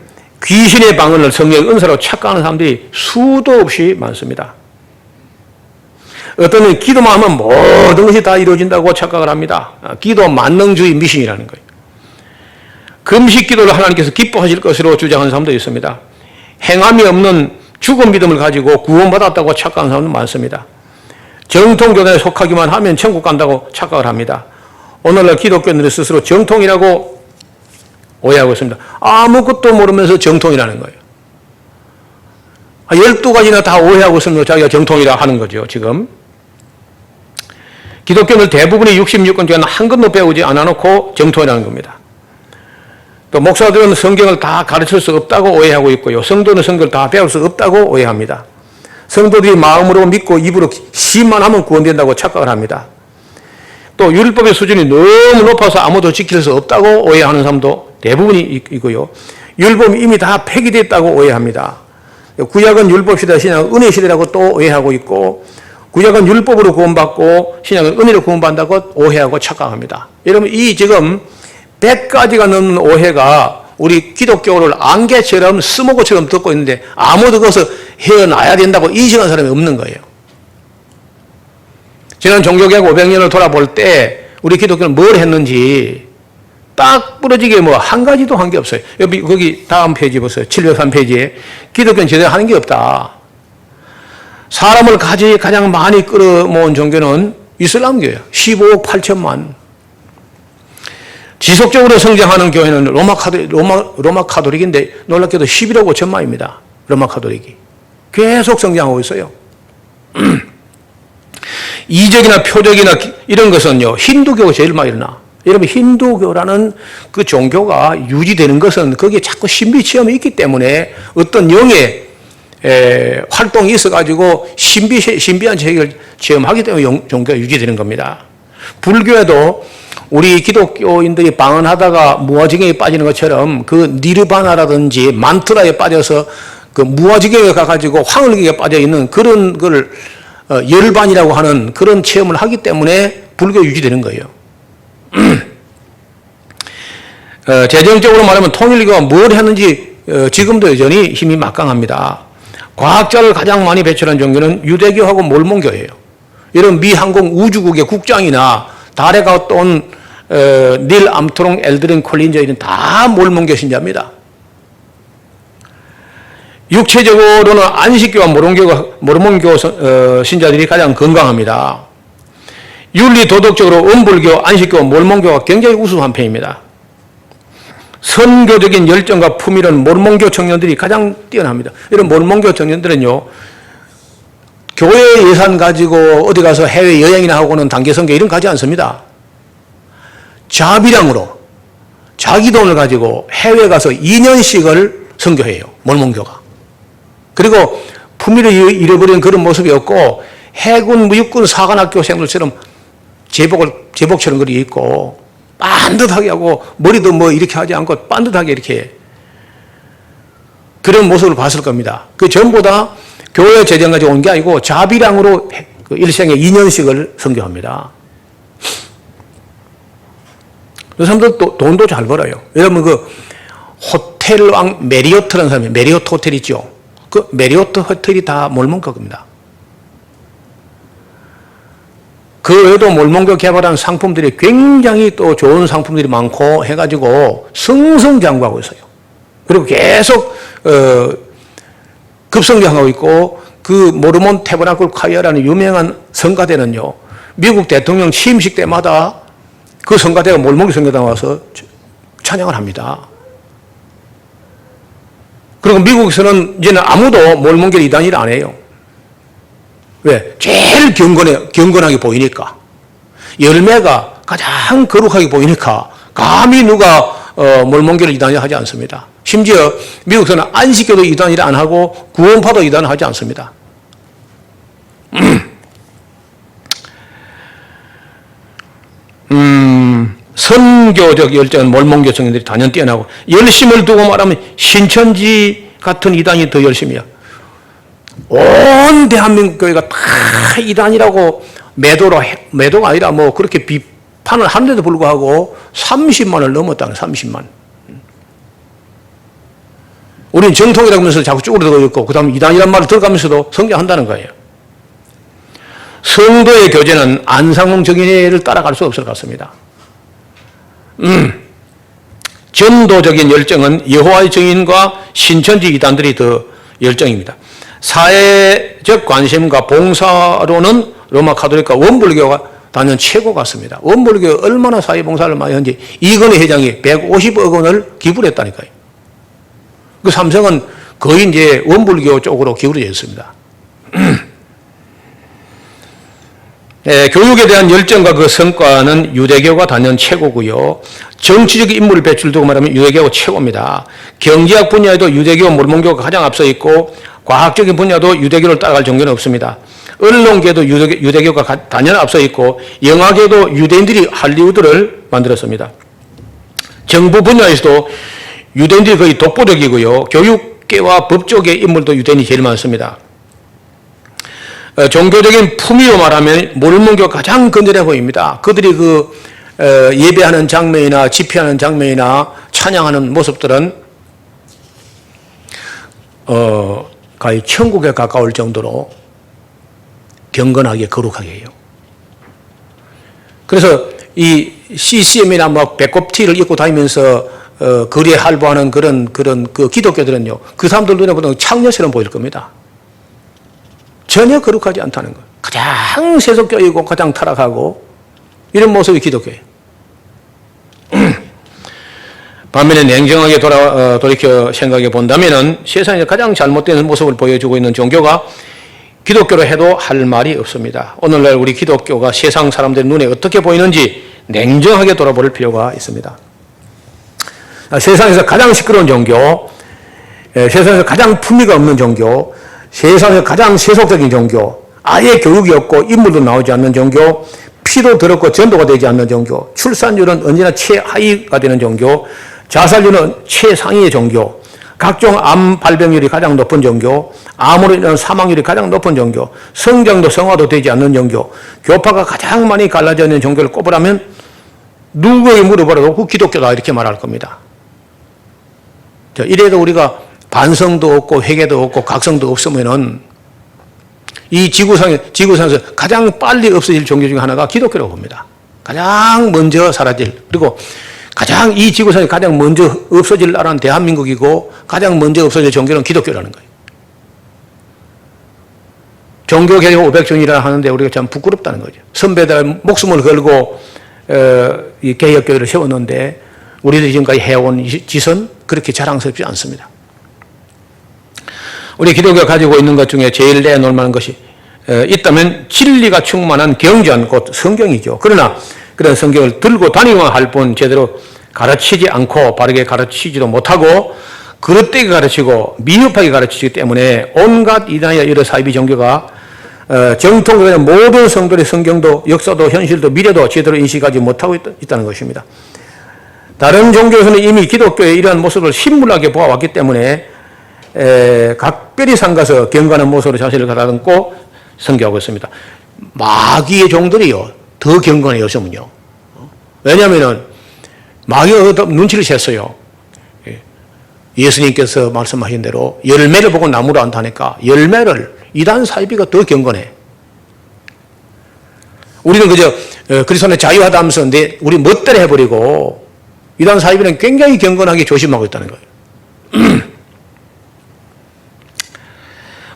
귀신의 방언을 성령의 은사로 착각하는 사람들이 수도 없이 많습니다. 어떤 기도만 하면 모든 것이 다 이루어진다고 착각을 합니다. 기도 만능주의 미신이라는 거예요. 금식 기도를 하나님께서 기뻐하실 것으로 주장하는 사람도 있습니다. 행함이 없는 죽은 믿음을 가지고 구원받았다고 착각하는 사람도 많습니다. 정통교단에 속하기만 하면 천국 간다고 착각을 합니다. 오늘날 기독교인들이 스스로 정통이라고 오해하고 있습니다. 아무것도 모르면서 정통이라는 거예요. 12가지나 다 오해하고 있으면 자기가 정통이라 하는 거죠, 지금. 기독교는 대부분의 66권 중에 한 권도 배우지 않아놓고 정통이라는 겁니다. 또 목사들은 성경을 다 가르칠 수 없다고 오해하고 있고요. 성도는 성경을 다 배울 수 없다고 오해합니다. 성도들이 마음으로 믿고 입으로 시만 하면 구원된다고 착각을 합니다. 또 율법의 수준이 너무 높아서 아무도 지킬 수 없다고 오해하는 사람도 대부분이 있고요. 율법이 이미 다 폐기됐다고 오해합니다. 구약은 율법시대, 신약은 은혜시대라고 또 오해하고 있고, 구약은 율법으로 구원받고 신약은 은혜로 구원받는다고 오해하고 착각합니다. 여러분, 이 지금 100가지가 넘는 오해가 우리 기독교를 안개처럼 스모그처럼 듣고 있는데 아무도 그것을 헤어나야 된다고 인식한 사람이 없는 거예요. 지난 종교개혁 500년을 돌아볼 때 우리 기독교는 뭘 했는지 딱 부러지게 뭐 한 가지도 한 게 없어요. 여기 거기 다음 페이지 보세요. 703페이지에 기독교는 제대로 하는 게 없다. 사람을 가장 많이 끌어모은 종교는 이슬람교예요. 15억 8천만. 지속적으로 성장하는 교회는 로마 카톨릭인데 놀랍게도 11억 5천만입니다. 로마 카톨릭이. 계속 성장하고 있어요. 이적이나 표적이나 이런 것은요, 힌두교가 제일 많이 일어나. 여러분, 힌두교라는 그 종교가 유지되는 것은 거기에 자꾸 신비 체험이 있기 때문에 어떤 영의 활동이 있어가지고 신비한 세계를 체험하기 때문에 종교가 유지되는 겁니다. 불교에도 우리 기독교인들이 방언하다가 무아지경에 빠지는 것처럼 그 니르바나라든지 만트라에 빠져서 그 무아지경에 가가지고 황홀경에 빠져 있는 그런 걸 열반이라고 하는 그런 체험을 하기 때문에 불교 유지되는 거예요. 재정적으로 말하면 통일교가 뭘 했는지 지금도 여전히 힘이 막강합니다. 과학자를 가장 많이 배출한 종교는 유대교하고 몰몬교예요. 이런 미 항공 우주국의 국장이나 달에 갔다 온 닐 암트롱, 엘드린 콜린저 이런 다 몰몬교 신자입니다. 육체적으로는 안식교와 모르몬교 신자들이 가장 건강합니다. 윤리 도덕적으로 음불교, 안식교, 몰몬교가 굉장히 우수한 편입니다. 선교적인 열정과 품위는 몰몬교 청년들이 가장 뛰어납니다. 이런 몰몬교 청년들은요, 교회 예산 가지고 어디 가서 해외 여행이나 하고는 단기 선교 이런 거 가지 않습니다. 자비량으로 자기 돈을 가지고 해외 가서 2년씩을 선교해요, 몰몬교가. 그리고 품위를 잃어버리는 그런 모습이 없고 해군, 육군, 사관학교생들처럼 제복처럼 그리 입고 반듯하게 하고 머리도 뭐 이렇게 하지 않고 반듯하게 이렇게 그런 모습을 봤을 겁니다. 그 전부 다 교회 재정 가지고 온 게 아니고 자비량으로 일생에 2년씩을 선교합니다. 그 사람들 돈도 잘 벌어요. 여러분 그 호텔왕 메리어트라는 사람이 메리어트 호텔 있죠. 그 메리어트 호텔이 다 몰몬교 겁니다. 그 외에도 몰몬교 개발한 상품들이 굉장히 또 좋은 상품들이 많고 해가지고 승승장구하고 있어요. 그리고 계속 급성장하고 있고 그 모르몬 태버나클 콰이어라는 유명한 성가대는요, 미국 대통령 취임식 때마다 그 성가대가 몰몬교 성가대에 와서 찬양을 합니다. 그리고 미국에서는 이제는 아무도 몰몬교 이단일 안 해요. 왜? 제일 경건하게 보이니까. 열매가 가장 거룩하게 보이니까 감히 누가 몰몬교를 이단이라 하지 않습니다. 심지어 미국에서는 안식교도 이단이라 안 하고 구원파도 이단을 하지 않습니다. 선교적 열정은 몰몬교 청년들이 단연 뛰어나고 열심을 두고 말하면 신천지 같은 이단이 더 열심이야. 온 대한민국 교회가 다 이단이라고 매도가 아니라 뭐 그렇게 비판을 하는데도 불구하고 30만을 넘었다는 30만. 우리는 정통이라고 하면서 자꾸 쭈그러들고 있고 그 다음에 이단이란 말을 들어가면서도 성장한다는 거예요. 성도의 교제는 안상홍 정인회를 따라갈 수 없을 것 같습니다. 전도적인 열정은 여호와의 증인과 신천지 이단들이 더 열정입니다. 사회적 관심과 봉사로는 로마 카톨릭과 원불교가 단연 최고 같습니다. 원불교 얼마나 사회봉사를 많이 한지 이건희 회장이 150억 원을 기부를 했다니까요. 그 삼성은 거의 이제 원불교 쪽으로 기울어져 있습니다. 네, 교육에 대한 열정과 그 성과는 유대교가 단연 최고고요. 정치적 인물 배출도 말하면 유대교가 최고입니다. 경제학 분야에도 유대교, 몰몬교가 가장 앞서 있고 과학적인 분야도 유대교를 따라갈 종교는 없습니다. 언론계도 유대교가 단연 앞서 있고 영화계도 유대인들이 할리우드를 만들었습니다. 정부 분야에서도 유대인들이 거의 독보적이고요. 교육계와 법조계 인물도 유대인이 제일 많습니다. 종교적인 품위로 말하면 몰몬교가 가장 건전해 보입니다. 그들이 예배하는 장면이나 집회하는 장면이나 찬양하는 모습들은 거의 천국에 가까울 정도로 경건하게 거룩하게 해요. 그래서 이 CCM이나 뭐 배꼽티를 입고 다니면서 거리에 할보하는 그런 그 기독교들은요, 그 사람들 눈에 보면 창녀처럼 보일 겁니다. 전혀 거룩하지 않다는 거예요. 가장 세속교이고 가장 타락하고 이런 모습이 기독교예요. 반면에 냉정하게 돌이켜 생각해 본다면 세상에서 가장 잘못된 모습을 보여주고 있는 종교가 기독교로 해도 할 말이 없습니다. 오늘날 우리 기독교가 세상 사람들 눈에 어떻게 보이는지 냉정하게 돌아볼 필요가 있습니다. 세상에서 가장 시끄러운 종교, 세상에서 가장 품위가 없는 종교, 세상에서 가장 세속적인 종교, 아예 교육이 없고 인물도 나오지 않는 종교, 피도 더럽고 전도가 되지 않는 종교, 출산율은 언제나 최하위가 되는 종교, 자살률은 최상위의 종교, 각종 암 발병률이 가장 높은 종교, 암으로 인한 사망률이 가장 높은 종교, 성장도 성화도 되지 않는 종교, 교파가 가장 많이 갈라져 있는 종교를 꼽으라면 누구에게 물어봐도 그 기독교다 이렇게 말할 겁니다. 이래도 우리가 반성도 없고 회개도 없고 각성도 없으면은 이 지구상에서 가장 빨리 없어질 종교 중에 하나가 기독교라고 봅니다. 가장 먼저 사라질, 그리고 가장 이 지구상에 가장 먼저 없어질 나라는 대한민국이고 가장 먼저 없어질 종교는 기독교라는 거예요. 종교개혁 500주년이라 하는데 우리가 참 부끄럽다는 거죠. 선배들 목숨을 걸고 이 개혁교회를 세웠는데 우리들이 지금까지 해온 짓은 그렇게 자랑스럽지 않습니다. 우리 기독교가 가지고 있는 것 중에 제일 내놓을 만한 것이 있다면 진리가 충만한 경전, 곧 성경이죠. 그러나 그런 성경을 들고 다니기만 할 뿐 제대로 가르치지 않고 바르게 가르치지도 못하고 그릇되게 가르치고 미흡하게 가르치기 때문에 온갖 이단이나 여러 사이비 종교가 정통적인 모든 성도의 성경도 역사도 현실도 미래도 제대로 인식하지 못하고 있다는 것입니다. 다른 종교에서는 이미 기독교의 이러한 모습을 신물하게 보아왔기 때문에 각별히 삼가서 경건한 모습으로 자신을 가다듬고 선교하고 있습니다. 마귀의 종들이요 더 경건해요. 요즘은요. 왜냐하면 마귀가 눈치를 챘어요. 예수님께서 말씀하신 대로 열매를 보고 나무를 안다니까 열매를 이단 사이비가 더 경건해. 우리는 그저 그리스도의 자유하다 하면서 우리 멋대로 해버리고 이단 사이비는 굉장히 경건하게 조심하고 있다는 거예요.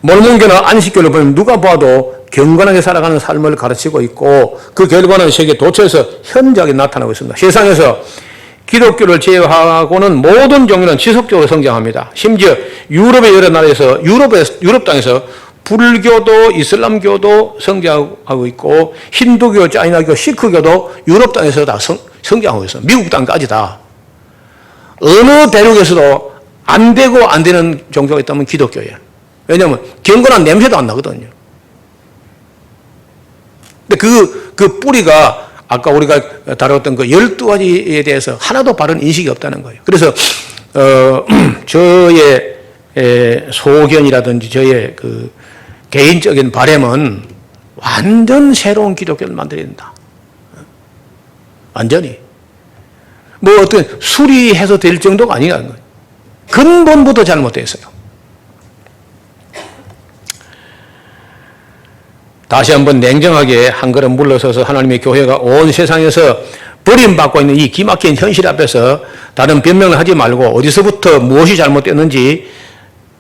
몰몬교나 안식교를 보면 누가 봐도 경건하게 살아가는 삶을 가르치고 있고 그 결과는 세계 도처에서 현저하게 나타나고 있습니다. 세상에서 기독교를 제외하고는 모든 종교는 지속적으로 성장합니다. 심지어 유럽의 여러 나라에서 유럽 땅에서 불교도 이슬람교도 성장하고 있고 힌두교, 짜이나교, 시크교도 유럽 땅에서 다 성장하고 있어요. 미국 땅까지 다. 어느 대륙에서도 안 되고 안 되는 종교가 있다면 기독교예요. 왜냐하면 경건한 냄새도 안 나거든요. 근데 그 뿌리가 아까 우리가 다뤘던 그 12가지에 대해서 하나도 바른 인식이 없다는 거예요. 그래서 저의 소견이라든지 저의 그 개인적인 바람은 완전 새로운 기독교를 만들어야 된다. 완전히. 뭐 어떤 수리해서 될 정도가 아니라는 거예요. 근본부터 잘못됐어요. 다시 한번 냉정하게 한 걸음 물러서서 하나님의 교회가 온 세상에서 버림받고 있는 이 기막힌 현실 앞에서 다른 변명을 하지 말고 어디서부터 무엇이 잘못됐는지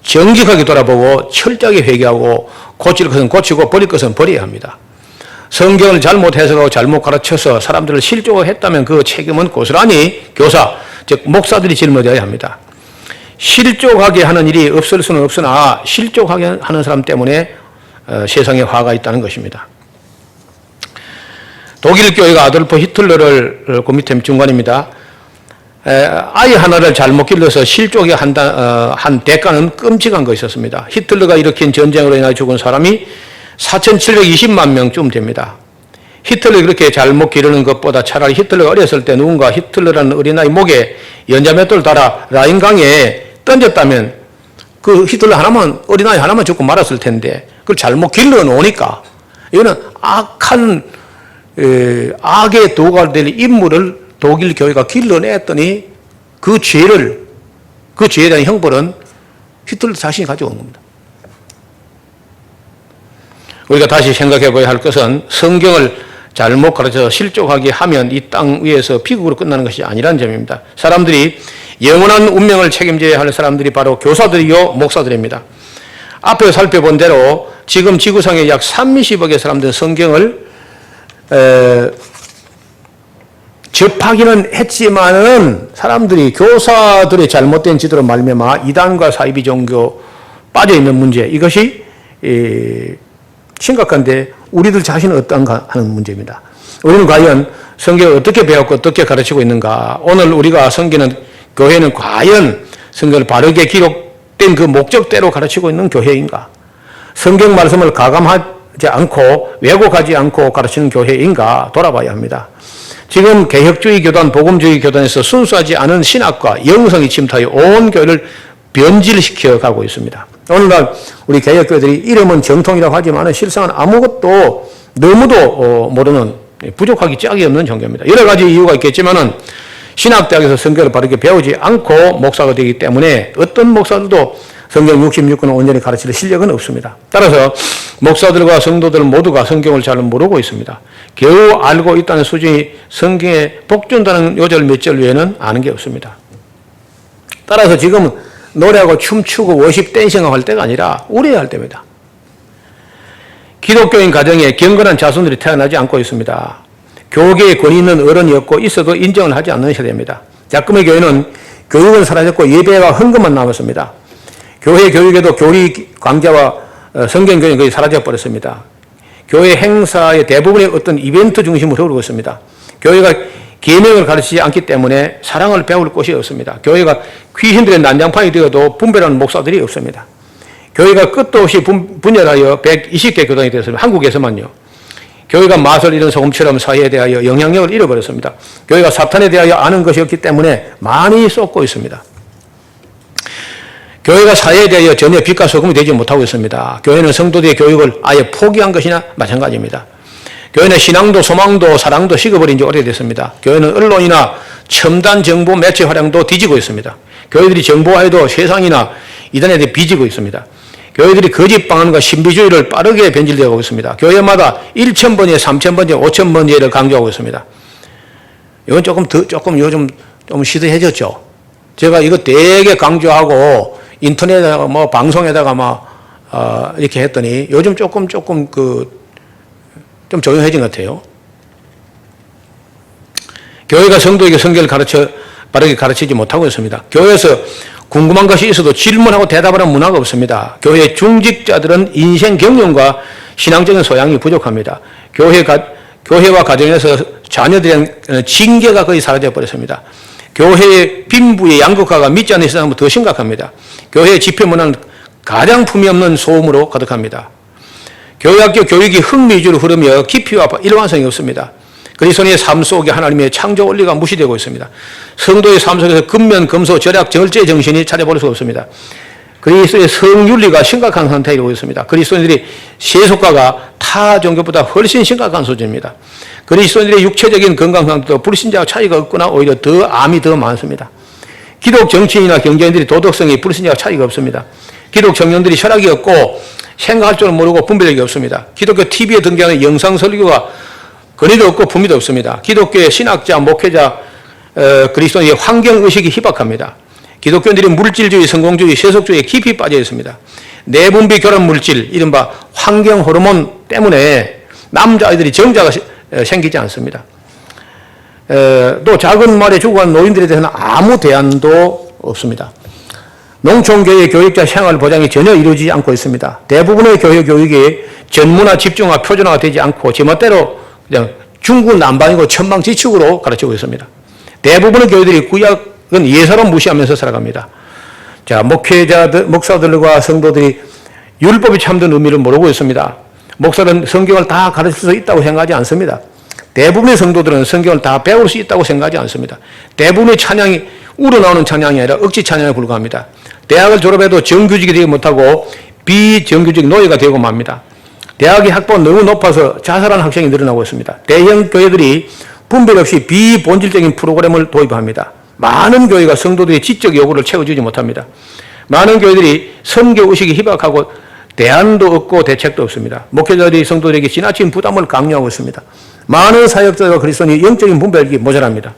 정직하게 돌아보고 철저하게 회개하고 고칠 것은 고치고 버릴 것은 버려야 합니다. 성경을 잘못 해석하고 잘못 가르쳐서 사람들을 실족했다면 그 책임은 고스란히 교사, 즉 목사들이 짊어져야 합니다. 실족하게 하는 일이 없을 수는 없으나 실족하게 하는 사람 때문에 세상에 화가 있다는 것입니다. 독일 교회가 아돌프 히틀러를 그 밑에 중간입니다. 아이 하나를 잘못 길러서 실족에 한 대가는 끔찍한 것이 있었습니다. 히틀러가 일으킨 전쟁으로 인해 죽은 사람이 4,720만 명쯤 됩니다. 히틀러가 그렇게 잘못 기르는 것보다 차라리 히틀러가 어렸을 때 누군가 히틀러라는 어린아이 목에 연자맷돌 달아 라인강에 던졌다면 그 히틀러 하나만, 어린아이 하나만 죽고 말았을 텐데 그걸 잘못 길러 놓으니까 이거는 악한 악의 도가 될 인물을 독일 교회가 길러냈더니 그 죄에 대한 형벌은 히틀러 자신이 가져온 겁니다. 우리가 다시 생각해 봐야 할 것은 성경을 잘못 가르쳐서 실족하게 하면 이 땅 위에서 비극으로 끝나는 것이 아니라는 점입니다. 사람들이 영원한 운명을 책임져야 할 사람들이 바로 교사들이요 목사들입니다. 앞에 살펴본 대로 지금 지구상에 약 30억의 사람들은 성경을 접하기는 했지만은 사람들이 교사들의 잘못된 지도로 말미암아 이단과 사이비 종교 빠져있는 문제, 이것이 심각한데 우리들 자신은 어떤가 하는 문제입니다. 우리는 과연 성경을 어떻게 배웠고 어떻게 가르치고 있는가? 오늘 우리가 섬기는 교회는 과연 성경을 바르게 기록된 그 목적대로 가르치고 있는 교회인가? 성경 말씀을 가감하지 않고 왜곡하지 않고 가르치는 교회인가 돌아봐야 합니다. 지금 개혁주의 교단, 복음주의 교단에서 순수하지 않은 신학과 영성이 침투하여 온 교회를 변질시켜 가고 있습니다. 오늘날 우리 개혁교회들이 이름은 정통이라고 하지만 실상은 아무것도 너무도 모르는 부족하기 짝이 없는 종교입니다. 여러 가지 이유가 있겠지만은 신학대학에서 성경을 바르게 배우지 않고 목사가 되기 때문에 어떤 목사들도 성경 66권을 온전히 가르칠 실력은 없습니다. 따라서 목사들과 성도들 모두가 성경을 잘 모르고 있습니다. 겨우 알고 있다는 수준이 성경에 복준다는 요절 몇 절 외에는 아는 게 없습니다. 따라서 지금은 노래하고 춤추고 워십 댄싱을 할 때가 아니라 우려할 때입니다. 기독교인 가정에 경건한 자손들이 태어나지 않고 있습니다. 교계에 권위 있는 어른이었고 있어도 인정을 하지 않는 세대입니다. 자금의 교회는 교육은 사라졌고 예배와 헌금만 남았습니다. 교회 교육에도 교리 강좌와 성경 교육은 거의 사라져 버렸습니다. 교회 행사의 대부분의 어떤 이벤트 중심으로 흐르고 있습니다. 교회가 계명을 가르치지 않기 때문에 사랑을 배울 곳이 없습니다. 교회가 귀신들의 난장판이 되어도 분별하는 목사들이 없습니다. 교회가 끝도 없이 분열하여 120개 교단이 되었습니다. 한국에서만요. 교회가 맛을 잃은 소금처럼 사회에 대하여 영향력을 잃어버렸습니다. 교회가 사탄에 대하여 아는 것이 없기 때문에 많이 쏟고 있습니다. 교회가 사회에 대하여 전혀 빛과 소금이 되지 못하고 있습니다. 교회는 성도들의 교육을 아예 포기한 것이나 마찬가지입니다. 교회는 신앙도 소망도 사랑도 식어버린 지 오래됐습니다. 교회는 언론이나 첨단 정보 매체 활용도 뒤지고 있습니다. 교회들이 정보화에도 세상이나 이단에 대해 빚지고 있습니다. 교회들이 거짓 방언과 신비주의를 빠르게 변질되고 있습니다. 교회마다 1,000번째, 3,000번째, 5,000번째를 강조하고 있습니다. 이건 조금 요즘 좀 시대해졌죠. 제가 이거 되게 강조하고 인터넷에다가 뭐 방송에다가 이렇게 했더니 요즘 조금 좀 조용해진 것 같아요. 교회가 성도에게 성경을 바르게 가르치지 못하고 있습니다. 교회에서 궁금한 것이 있어도 질문하고 대답하는 문화가 없습니다. 교회 중직자들은 인생 경륜과 신앙적인 소양이 부족합니다. 교회와 가정에서 자녀들의 징계가 거의 사라져 버렸습니다. 교회의 빈부의 양극화가 믿지 않는 세상보다 더 심각합니다. 교회의 집회 문화는 가장 품위 없는 소음으로 가득합니다. 교회학교 교육이 흥미 위주로 흐르며 깊이와 일관성이 없습니다. 그리스도인의 삶 속에 하나님의 창조 원리가 무시되고 있습니다. 성도의 삶 속에서 근면, 금소, 절약, 절제 정신이 차려볼 수 없습니다. 그리스도의 성윤리가 심각한 상태에 이르고 있습니다. 그리스도인들이 세속화가 타 종교보다 훨씬 심각한 수준입니다. 그리스도인들의 육체적인 건강 상태도 불신자와 차이가 없거나 오히려 암이 더 많습니다. 기독 정치인이나 경제인들이 도덕성이 불신자와 차이가 없습니다. 기독 청년들이 철학이 없고 생각할 줄 모르고 분별력이 없습니다. 기독교 TV에 등장하는 영상 설교가 권위도 없고 품위도 없습니다. 기독교의 신학자, 목회자, 그리스도인의 환경의식이 희박합니다. 기독교인들이 물질주의, 성공주의, 세속주의에 깊이 빠져 있습니다. 내분비 결합 물질, 이른바 환경 호르몬 때문에 남자아이들이 정자가 생기지 않습니다. 또 작은 말에 죽어간 노인들에 대해서는 아무 대안도 없습니다. 농촌교회 교육자 생활 보장이 전혀 이루어지지 않고 있습니다. 대부분의 교육이 전문화, 집중화, 표준화가 되지 않고 제멋대로 그냥 중구난방이고 천방지축으로 가르치고 있습니다. 대부분의 교회들이 구약은 예사로 무시하면서 살아갑니다. 자, 목사들과 성도들이 율법이 참된 의미를 모르고 있습니다. 목사는 성경을 다 가르칠 수 있다고 생각하지 않습니다. 대부분의 성도들은 성경을 다 배울 수 있다고 생각하지 않습니다. 대부분의 찬양이 우러나오는 찬양이 아니라 억지 찬양에 불과합니다. 대학을 졸업해도 정규직이 되지 못하고 비정규직 노예가 되고 맙니다. 대학의 학부가 너무 높아서 자살하는 학생이 늘어나고 있습니다. 대형 교회들이 분별 없이 비본질적인 프로그램을 도입합니다. 많은 교회가 성도들의 지적 요구를 채워주지 못합니다. 많은 교회들이 선교의식이 희박하고 대안도 없고 대책도 없습니다. 목회자들이 성도들에게 지나친 부담을 강요하고 있습니다. 많은 사역자와 그리스도인이 영적인 분별력이 모자랍니다.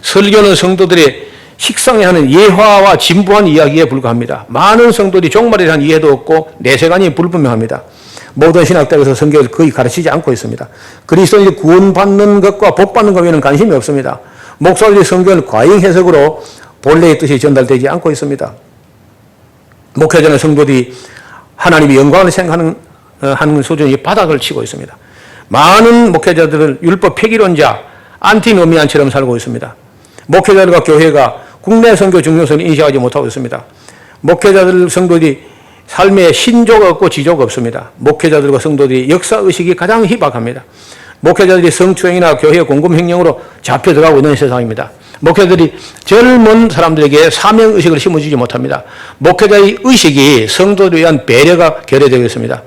설교는 성도들의 식상에 하는 예화와 진부한 이야기에 불과합니다. 많은 성도들이 종말에 대한 이해도 없고 내세관이 불분명합니다. 모든 신학대에서 성경을 거의 가르치지 않고 있습니다. 그리스도인이 구원받는 것과 복받는 것 외에는 관심이 없습니다. 목사들이 성경을 과잉 해석으로 본래의 뜻이 전달되지 않고 있습니다. 목회자는 성도들이 하나님의 영광을 생각하는 수준이 바닥을 치고 있습니다. 많은 목회자들은 율법 폐기론자, 안티노미안처럼 살고 있습니다. 목회자들과 교회가 국내 선교 중요성을 인식하지 못하고 있습니다. 목회자들, 성도들이 삶에 신조가 없고 지조가 없습니다. 목회자들과 성도들이 역사의식이 가장 희박합니다. 목회자들이 성추행이나 교회 공금횡령으로 잡혀 들어가고 있는 세상입니다. 목회자들이 젊은 사람들에게 사명의식을 심어주지 못합니다. 목회자의 의식이 성도들에 의한 배려가 결여되어 있습니다.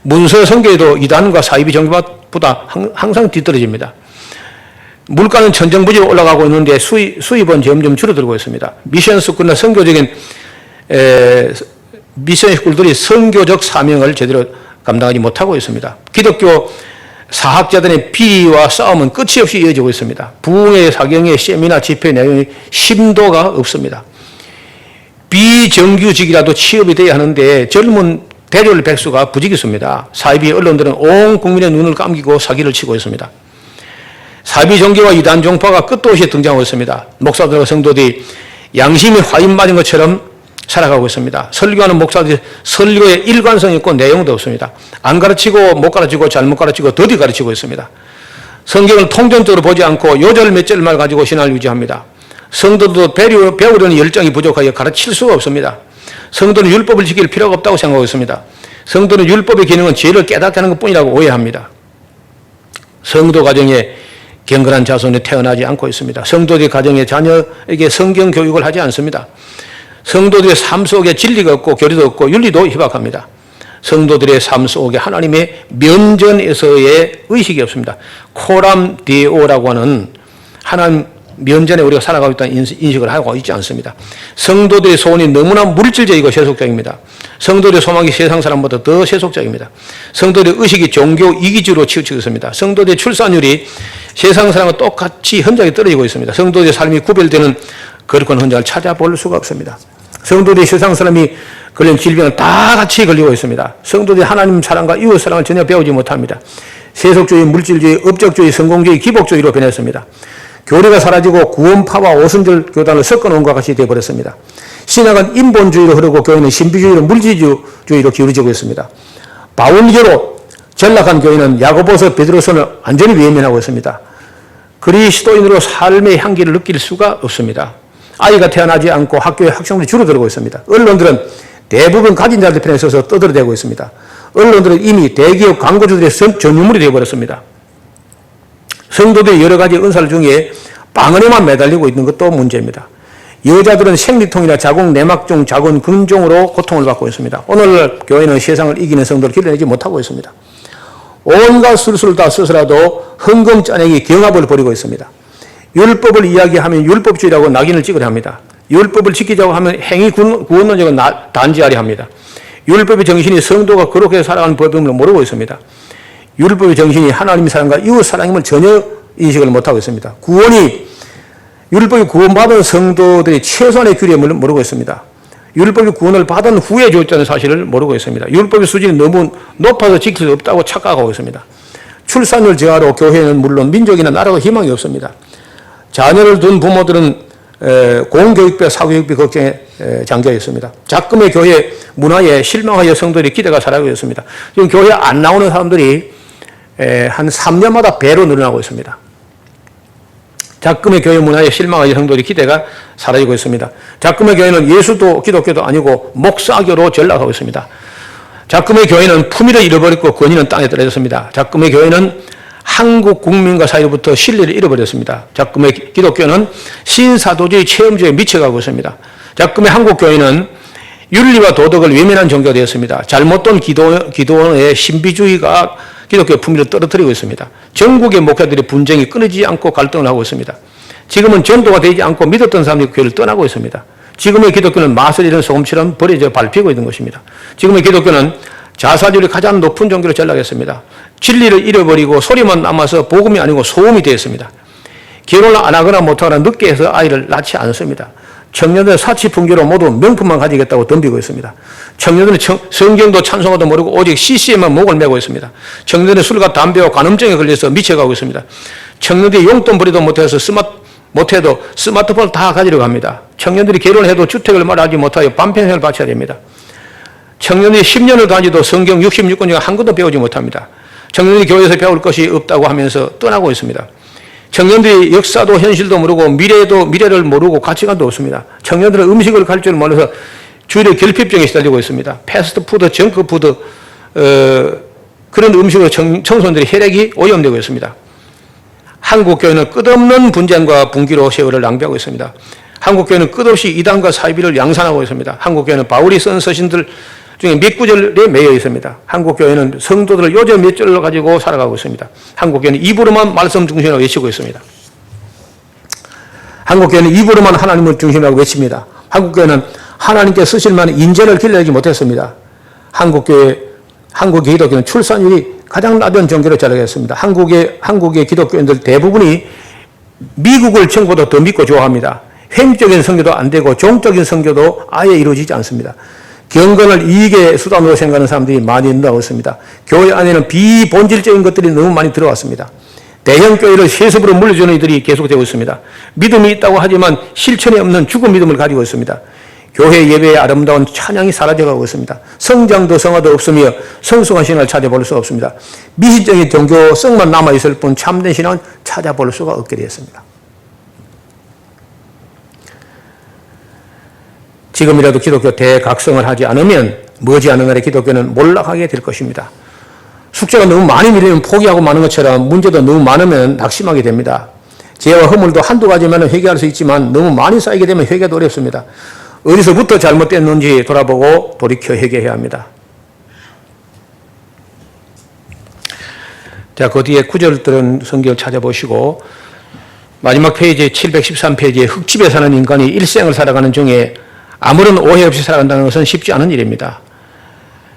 문서 선교에도 이단과 사이비 종교보다 항상 뒤떨어집니다. 물가는 천정부지로 올라가고 있는데 수입은 점점 줄어들고 있습니다. 미션 스쿨이나 선교적인 미션 스쿨들이 선교적 사명을 제대로 감당하지 못하고 있습니다. 기독교 사학자들의 비리와 싸움은 끝이 없이 이어지고 있습니다. 부흥의 사경의 세미나 집회 내용이 심도가 없습니다. 비정규직이라도 취업이 돼야 하는데 젊은 대졸 백수가 부지기수입니다. 사이비 언론들은 온 국민의 눈을 감기고 사기를 치고 있습니다. 사이비 종교와 이단 종파가 끝도 없이 등장하고 있습니다. 목사들과 성도들이 양심이 화인 맞은 것처럼 살아가고 있습니다. 설교하는 목사들이 설교에 일관성이 있고 내용도 없습니다. 안 가르치고 못 가르치고 잘못 가르치고 더디 가르치고 있습니다. 성경을 통전적으로 보지 않고 요절 몇 절만 가지고 신앙을 유지합니다. 성도도 배우려는 열정이 부족하여 가르칠 수가 없습니다. 성도는 율법을 지킬 필요가 없다고 생각하고 있습니다. 성도는 율법의 기능은 죄를 깨닫게 하는 것뿐이라고 오해합니다. 성도 가정에 경건한 자손이 태어나지 않고 있습니다. 성도들의 가정의 자녀에게 성경 교육을 하지 않습니다. 성도들의 삶 속에 진리가 없고 교리도 없고 윤리도 희박합니다. 성도들의 삶 속에 하나님의 면전에서의 의식이 없습니다. 코람 디오라고 하는 하나님 면전에 우리가 살아가고 있다는 인식을 하고 있지 않습니다. 성도들의 소원이 너무나 물질적이고 세속적입니다. 성도들의 소망이 세상 사람보다 더 세속적입니다. 성도들의 의식이 종교 이기주의로 치우치고 있습니다. 성도들의 출산율이 세상 사람과 똑같이 현저하게 떨어지고 있습니다. 성도들의 삶이 구별되는 거룩한 현장을 찾아볼 수가 없습니다. 성도들이 세상 사람이 걸린 질병을 다 같이 걸리고 있습니다. 성도들이 하나님 사랑과 이웃 사랑을 전혀 배우지 못합니다. 세속주의, 물질주의, 업적주의, 성공주의, 기복주의로 변했습니다. 교리가 사라지고 구원파와 오순절 교단을 섞어놓은 것과 같이 되어버렸습니다. 신학은 인본주의로 흐르고 교회는 신비주의로 물질주의로 기울어지고 있습니다. 바울교로 전락한 교회는 야고보서 베드로서를 완전히 외면하고 있습니다. 그리스도인으로 삶의 향기를 느낄 수가 없습니다. 아이가 태어나지 않고 학교에 학생들이 줄어들고 있습니다. 언론들은 대부분 가진 자들 편에 서서 떠들어대고 있습니다. 언론들은 이미 대기업 광고주들의 전유물이 되어버렸습니다. 성도들의 여러 가지 은사 중에 방언에만 매달리고 있는 것도 문제입니다. 여자들은 생리통이나 자궁 내막종, 자궁 근종으로 고통을 받고 있습니다. 오늘날 교회는 세상을 이기는 성도를 길러내지 못하고 있습니다. 온갖 술수를 다 써서라도 헌금 짜내기 경합을 벌이고 있습니다. 율법을 이야기하면 율법주의라고 낙인을 찍으려 합니다. 율법을 지키자고 하면 행위 구원론적은 단지하려 합니다. 율법의 정신이 성도가 그렇게 살아가는 법임을 모르고 있습니다. 율법의 정신이 하나님의 사랑과 이웃 사랑임을 전혀 인식을 못하고 있습니다. 율법이 구원받은 성도들이 최소한의 규례를 모르고 있습니다. 율법이 구원을 받은 후에 주었다는 사실을 모르고 있습니다. 율법의 수준이 너무 높아서 지킬 수 없다고 착각하고 있습니다. 출산율 저하로 교회는 물론 민족이나 나라가 희망이 없습니다. 자녀를 둔 부모들은 공교육비, 사교육비 걱정에 잠겨 있습니다. 작금의 교회 문화에 실망하여 성도들의 기대가 사라지고 있습니다. 지금 교회 안 나오는 사람들이 한 3년마다 배로 늘어나고 있습니다. 작금의 교회 문화에 실망하여 성도들의 기대가 사라지고 있습니다. 작금의 교회는 예수도 기독교도 아니고 목사교로 전락하고 있습니다. 작금의 교회는 품위를 잃어버렸고 권위는 땅에 떨어졌습니다. 작금의 교회는 한국 국민과 사회로부터 신뢰를 잃어버렸습니다. 작금의 기독교는 신사도주의 체험주의에 미쳐가고 있습니다. 작금의 한국교회는 윤리와 도덕을 외면한 종교가 되었습니다. 잘못된 기도원의 신비주의가 기독교의 품위를 떨어뜨리고 있습니다. 전국의 목회자들의 분쟁이 끊이지 않고 갈등을 하고 있습니다. 지금은 전도가 되지 않고 믿었던 사람들이 교회를 떠나고 있습니다. 지금의 기독교는 맛을 잃은 소금처럼 버려져 밟히고 있는 것입니다. 지금의 기독교는 자살률이 가장 높은 종교로 전락했습니다. 진리를 잃어버리고 소리만 남아서 복음이 아니고 소음이 되었습니다. 결혼을 안 하거나 못하거나 늦게 해서 아이를 낳지 않습니다. 청년들은 사치품계로 모두 명품만 가지겠다고 덤비고 있습니다. 청년들은 성경도 찬송도 모르고 오직 CC에만 목을 메고 있습니다. 청년들은 술과 담배와 간음증에 걸려서 미쳐가고 있습니다. 청년들이 용돈 벌이도 못해도 스마트폰을 다 가지려고 합니다. 청년들이 결혼해도 주택을 말하지 못하여 반평생을 바쳐야 됩니다. 청년들이 10년을 다니도 성경 66권 중에 한 권도 배우지 못합니다. 청년들이 교회에서 배울 것이 없다고 하면서 떠나고 있습니다. 청년들이 역사도 현실도 모르고 미래를 모르고 가치관도 없습니다. 청년들은 음식을 갈 줄 몰라서 주일에 결핍증에 시달리고 있습니다. 패스트푸드, 정크푸드 그런 음식으로 청소년들의 혈액이 오염되고 있습니다. 한국교회는 끝없는 분쟁과 분기로 세월을 낭비하고 있습니다. 한국교회는 끝없이 이단과 사이비를 양산하고 있습니다. 한국교회는 바울이 쓴 서신들 중에 몇 구절에 매여 있습니다. 한국교회는 성도들을 요절 몇 절로 가지고 살아가고 있습니다. 한국교회는 입으로만 말씀 중심으로 외치고 있습니다. 한국교회는 입으로만 하나님을 중심으로 외칩니다. 한국교회는 하나님께 쓰실 만한 인재를 길러내지 못했습니다. 한국의 기독교는 출산율이 가장 낮은 종교로 자라겠습니다. 한국의 기독교인들 대부분이 미국을 정보도 더 믿고 좋아합니다. 횡적인 선교도 안 되고 종적인 선교도 아예 이루어지지 않습니다. 경건을 이익의 수단으로 생각하는 사람들이 많이 있다고 했습니다. 교회 안에는 비본질적인 것들이 너무 많이 들어왔습니다. 대형 교회를 세습으로 물려주는 이들이 계속되고 있습니다. 믿음이 있다고 하지만 실천이 없는 죽은 믿음을 가지고 있습니다. 교회 예배의 아름다운 찬양이 사라져가고 있습니다. 성장도 성화도 없으며 성숙한 신앙을 찾아볼 수 없습니다. 미시적인 종교성만 남아있을 뿐 참된 신앙은 찾아볼 수가 없게 되었습니다. 지금이라도 기독교 대각성을 하지 않으면 머지않은 날에 기독교는 몰락하게 될 것입니다. 숙제가 너무 많이 밀리면 포기하고 마는 것처럼 문제도 너무 많으면 낙심하게 됩니다. 죄와 허물도 한두 가지면 회개할 수 있지만 너무 많이 쌓이게 되면 회개도 어렵습니다. 어디서부터 잘못됐는지 돌아보고 돌이켜 회개해야 합니다. 자, 그 뒤에 구절들은 성경을 찾아보시고 마지막 페이지 713페이지에 흙집에 사는 인간이 일생을 살아가는 중에 아무런 오해 없이 살아간다는 것은 쉽지 않은 일입니다.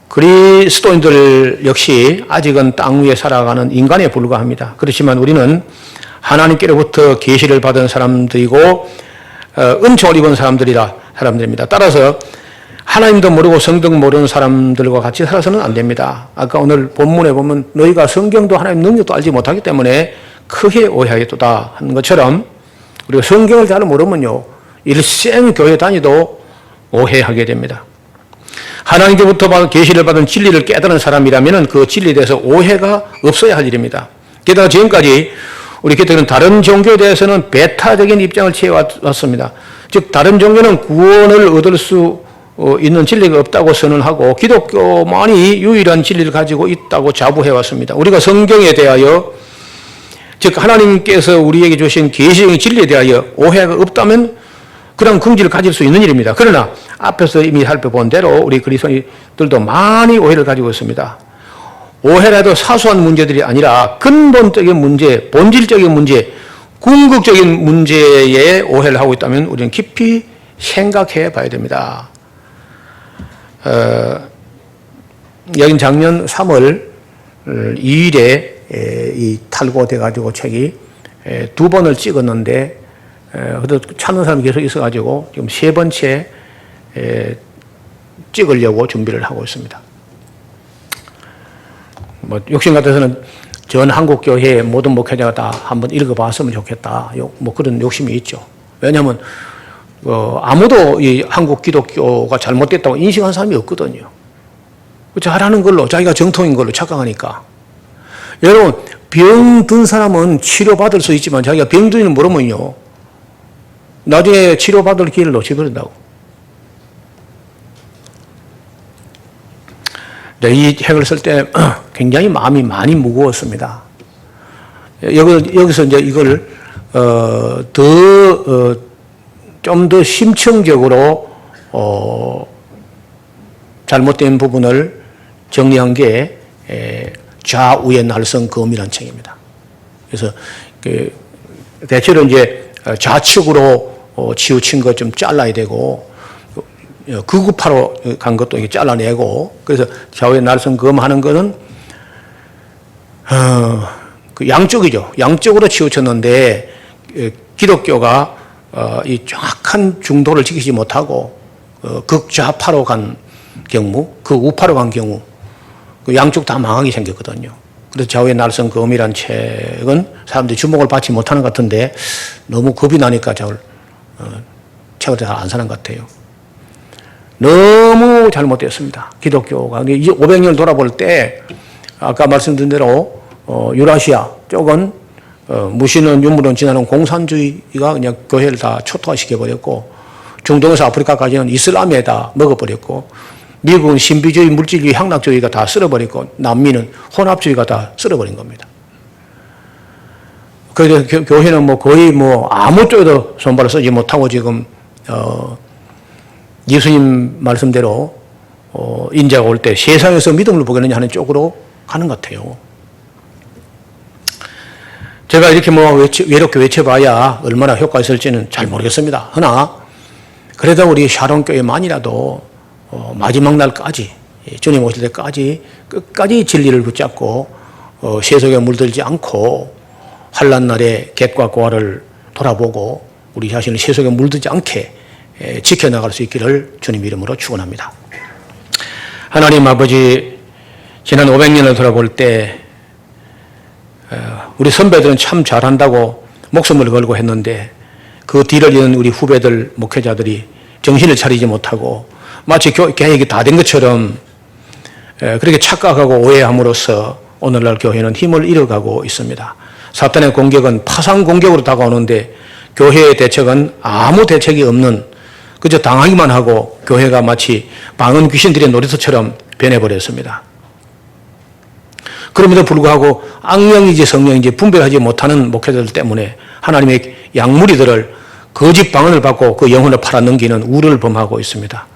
그리스도인들 역시 아직은 땅 위에 살아가는 인간에 불과합니다. 그렇지만 우리는 하나님께로부터 계시를 받은 사람들이고 은총을 입은 사람들입니다. 따라서 하나님도 모르고 성경 모르는 사람들과 같이 살아서는 안 됩니다. 아까 오늘 본문에 보면 너희가 성경도 하나님 능력도 알지 못하기 때문에 크게 오해하겠도다 하는 것처럼 우리가 성경을 잘 모르면요 일생 교회 다니도 오해하게 됩니다. 하나님께부터 계시를 받은 진리를 깨달은 사람이라면 그 진리에 대해서 오해가 없어야 할 일입니다. 게다가 지금까지 우리 교회는 다른 종교에 대해서는 배타적인 입장을 취해왔습니다. 즉 다른 종교는 구원을 얻을 수 있는 진리가 없다고 선언하고 기독교만이 유일한 진리를 가지고 있다고 자부해왔습니다. 우리가 성경에 대하여 즉 하나님께서 우리에게 주신 계시적인 진리에 대하여 오해가 없다면 그런 긍지를 가질 수 있는 일입니다. 그러나 앞에서 이미 살펴본 대로 우리 그리스도인들도 많이 오해를 가지고 있습니다. 오해라도 사소한 문제들이 아니라 근본적인 문제, 본질적인 문제, 궁극적인 문제에 오해를 하고 있다면 우리는 깊이 생각해 봐야 됩니다. 여긴 작년 3월 2일에 이 탈고돼가지고 책이 2번을 찍었는데 그래도 찾는 사람이 계속 있어가지고 지금 3번째 찍으려고 준비를 하고 있습니다. 뭐 욕심 같아서는 전 한국교회 모든 목회자가 다 한번 읽어봤으면 좋겠다. 뭐 그런 욕심이 있죠. 왜냐하면 아무도 이 한국 기독교가 잘못됐다고 인식한 사람이 없거든요. 잘하는 걸로, 자기가 정통인 걸로 착각하니까. 여러분, 병든 사람은 치료받을 수 있지만 자기가 병든지는 모르면요, 나중에 치료받을 기회를 놓쳐버린다고. 이 책을 쓸 때 굉장히 마음이 많이 무거웠습니다. 여기서 이제 이걸 좀 더 심층적으로 잘못된 부분을 정리한 게 좌우의 날성검이라는 책입니다. 그래서 대체로 이제 좌측으로 치우친 것 좀 잘라야 되고, 극우파로 간 것도 이게 잘라내고, 그래서 좌우의 날성검 하는 거는 그 양쪽이죠. 양쪽으로 치우쳤는데 기독교가 이 정확한 중도를 지키지 못하고 극좌파로 간 경우, 극우파로 간 경우, 그 양쪽 다 망하게 생겼거든요. 그래서 좌우의 날성검이라는 책은 사람들이 주목을 받지 못하는 것 같은데 너무 겁이 나니까 책을 잘 안 사는 것 같아요. 너무 잘못됐습니다. 기독교가. 500년을 돌아볼 때 아까 말씀드린 대로 유라시아 쪽은 무신론, 유물론 지나는 공산주의가 그냥 교회를 다 초토화시켜버렸고, 중동에서 아프리카까지는 이슬람에 다 먹어버렸고, 미국은 신비주의, 물질주의, 향락주의가 다 쓸어버리고, 남미는 혼합주의가 다 쓸어버린 겁니다. 그래서 교회는 뭐 거의 뭐 아무 쪽에도 손발을 쓰지 못하고 지금 예수님 말씀대로 인자가 올 때 세상에서 믿음을 보겠느냐 하는 쪽으로 가는 것 같아요. 제가 이렇게 뭐 외롭게 외쳐봐야 얼마나 효과가 있을지는 잘 모르겠습니다. 그러나 그래도 우리 샤론교회만이라도 마지막 날까지, 주님 오실 때까지 끝까지 진리를 붙잡고 세속에 물들지 않고 환난 날에 객과 고아를 돌아보고 우리 자신을 세속에 물들지 않게 지켜나갈 수 있기를 주님 이름으로 축원합니다. 하나님 아버지, 지난 500년을 돌아볼 때 우리 선배들은 참 잘한다고 목숨을 걸고 했는데 그 뒤를 이은 우리 후배들, 목회자들이 정신을 차리지 못하고 마치 계획이 다 된 것처럼 그렇게 착각하고 오해함으로써 오늘날 교회는 힘을 잃어가고 있습니다. 사탄의 공격은 파상 공격으로 다가오는데 교회의 대책은 아무 대책이 없는, 그저 당하기만 하고 교회가 마치 방은 귀신들의 놀이터처럼 변해버렸습니다. 그럼에도 불구하고 악령인지 성령인지 분별하지 못하는 목회자들 때문에 하나님의 양무리들을 거짓 방언을 받고 그 영혼을 팔아넘기는 우를 범하고 있습니다.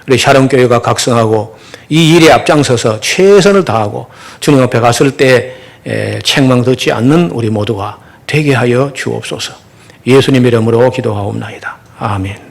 우리 샤론교회가 각성하고 이 일에 앞장서서 최선을 다하고 주님 앞에 갔을 때 책망 듣지 않는 우리 모두가 되게 하여 주옵소서. 예수님 이름으로 기도하옵나이다. 아멘.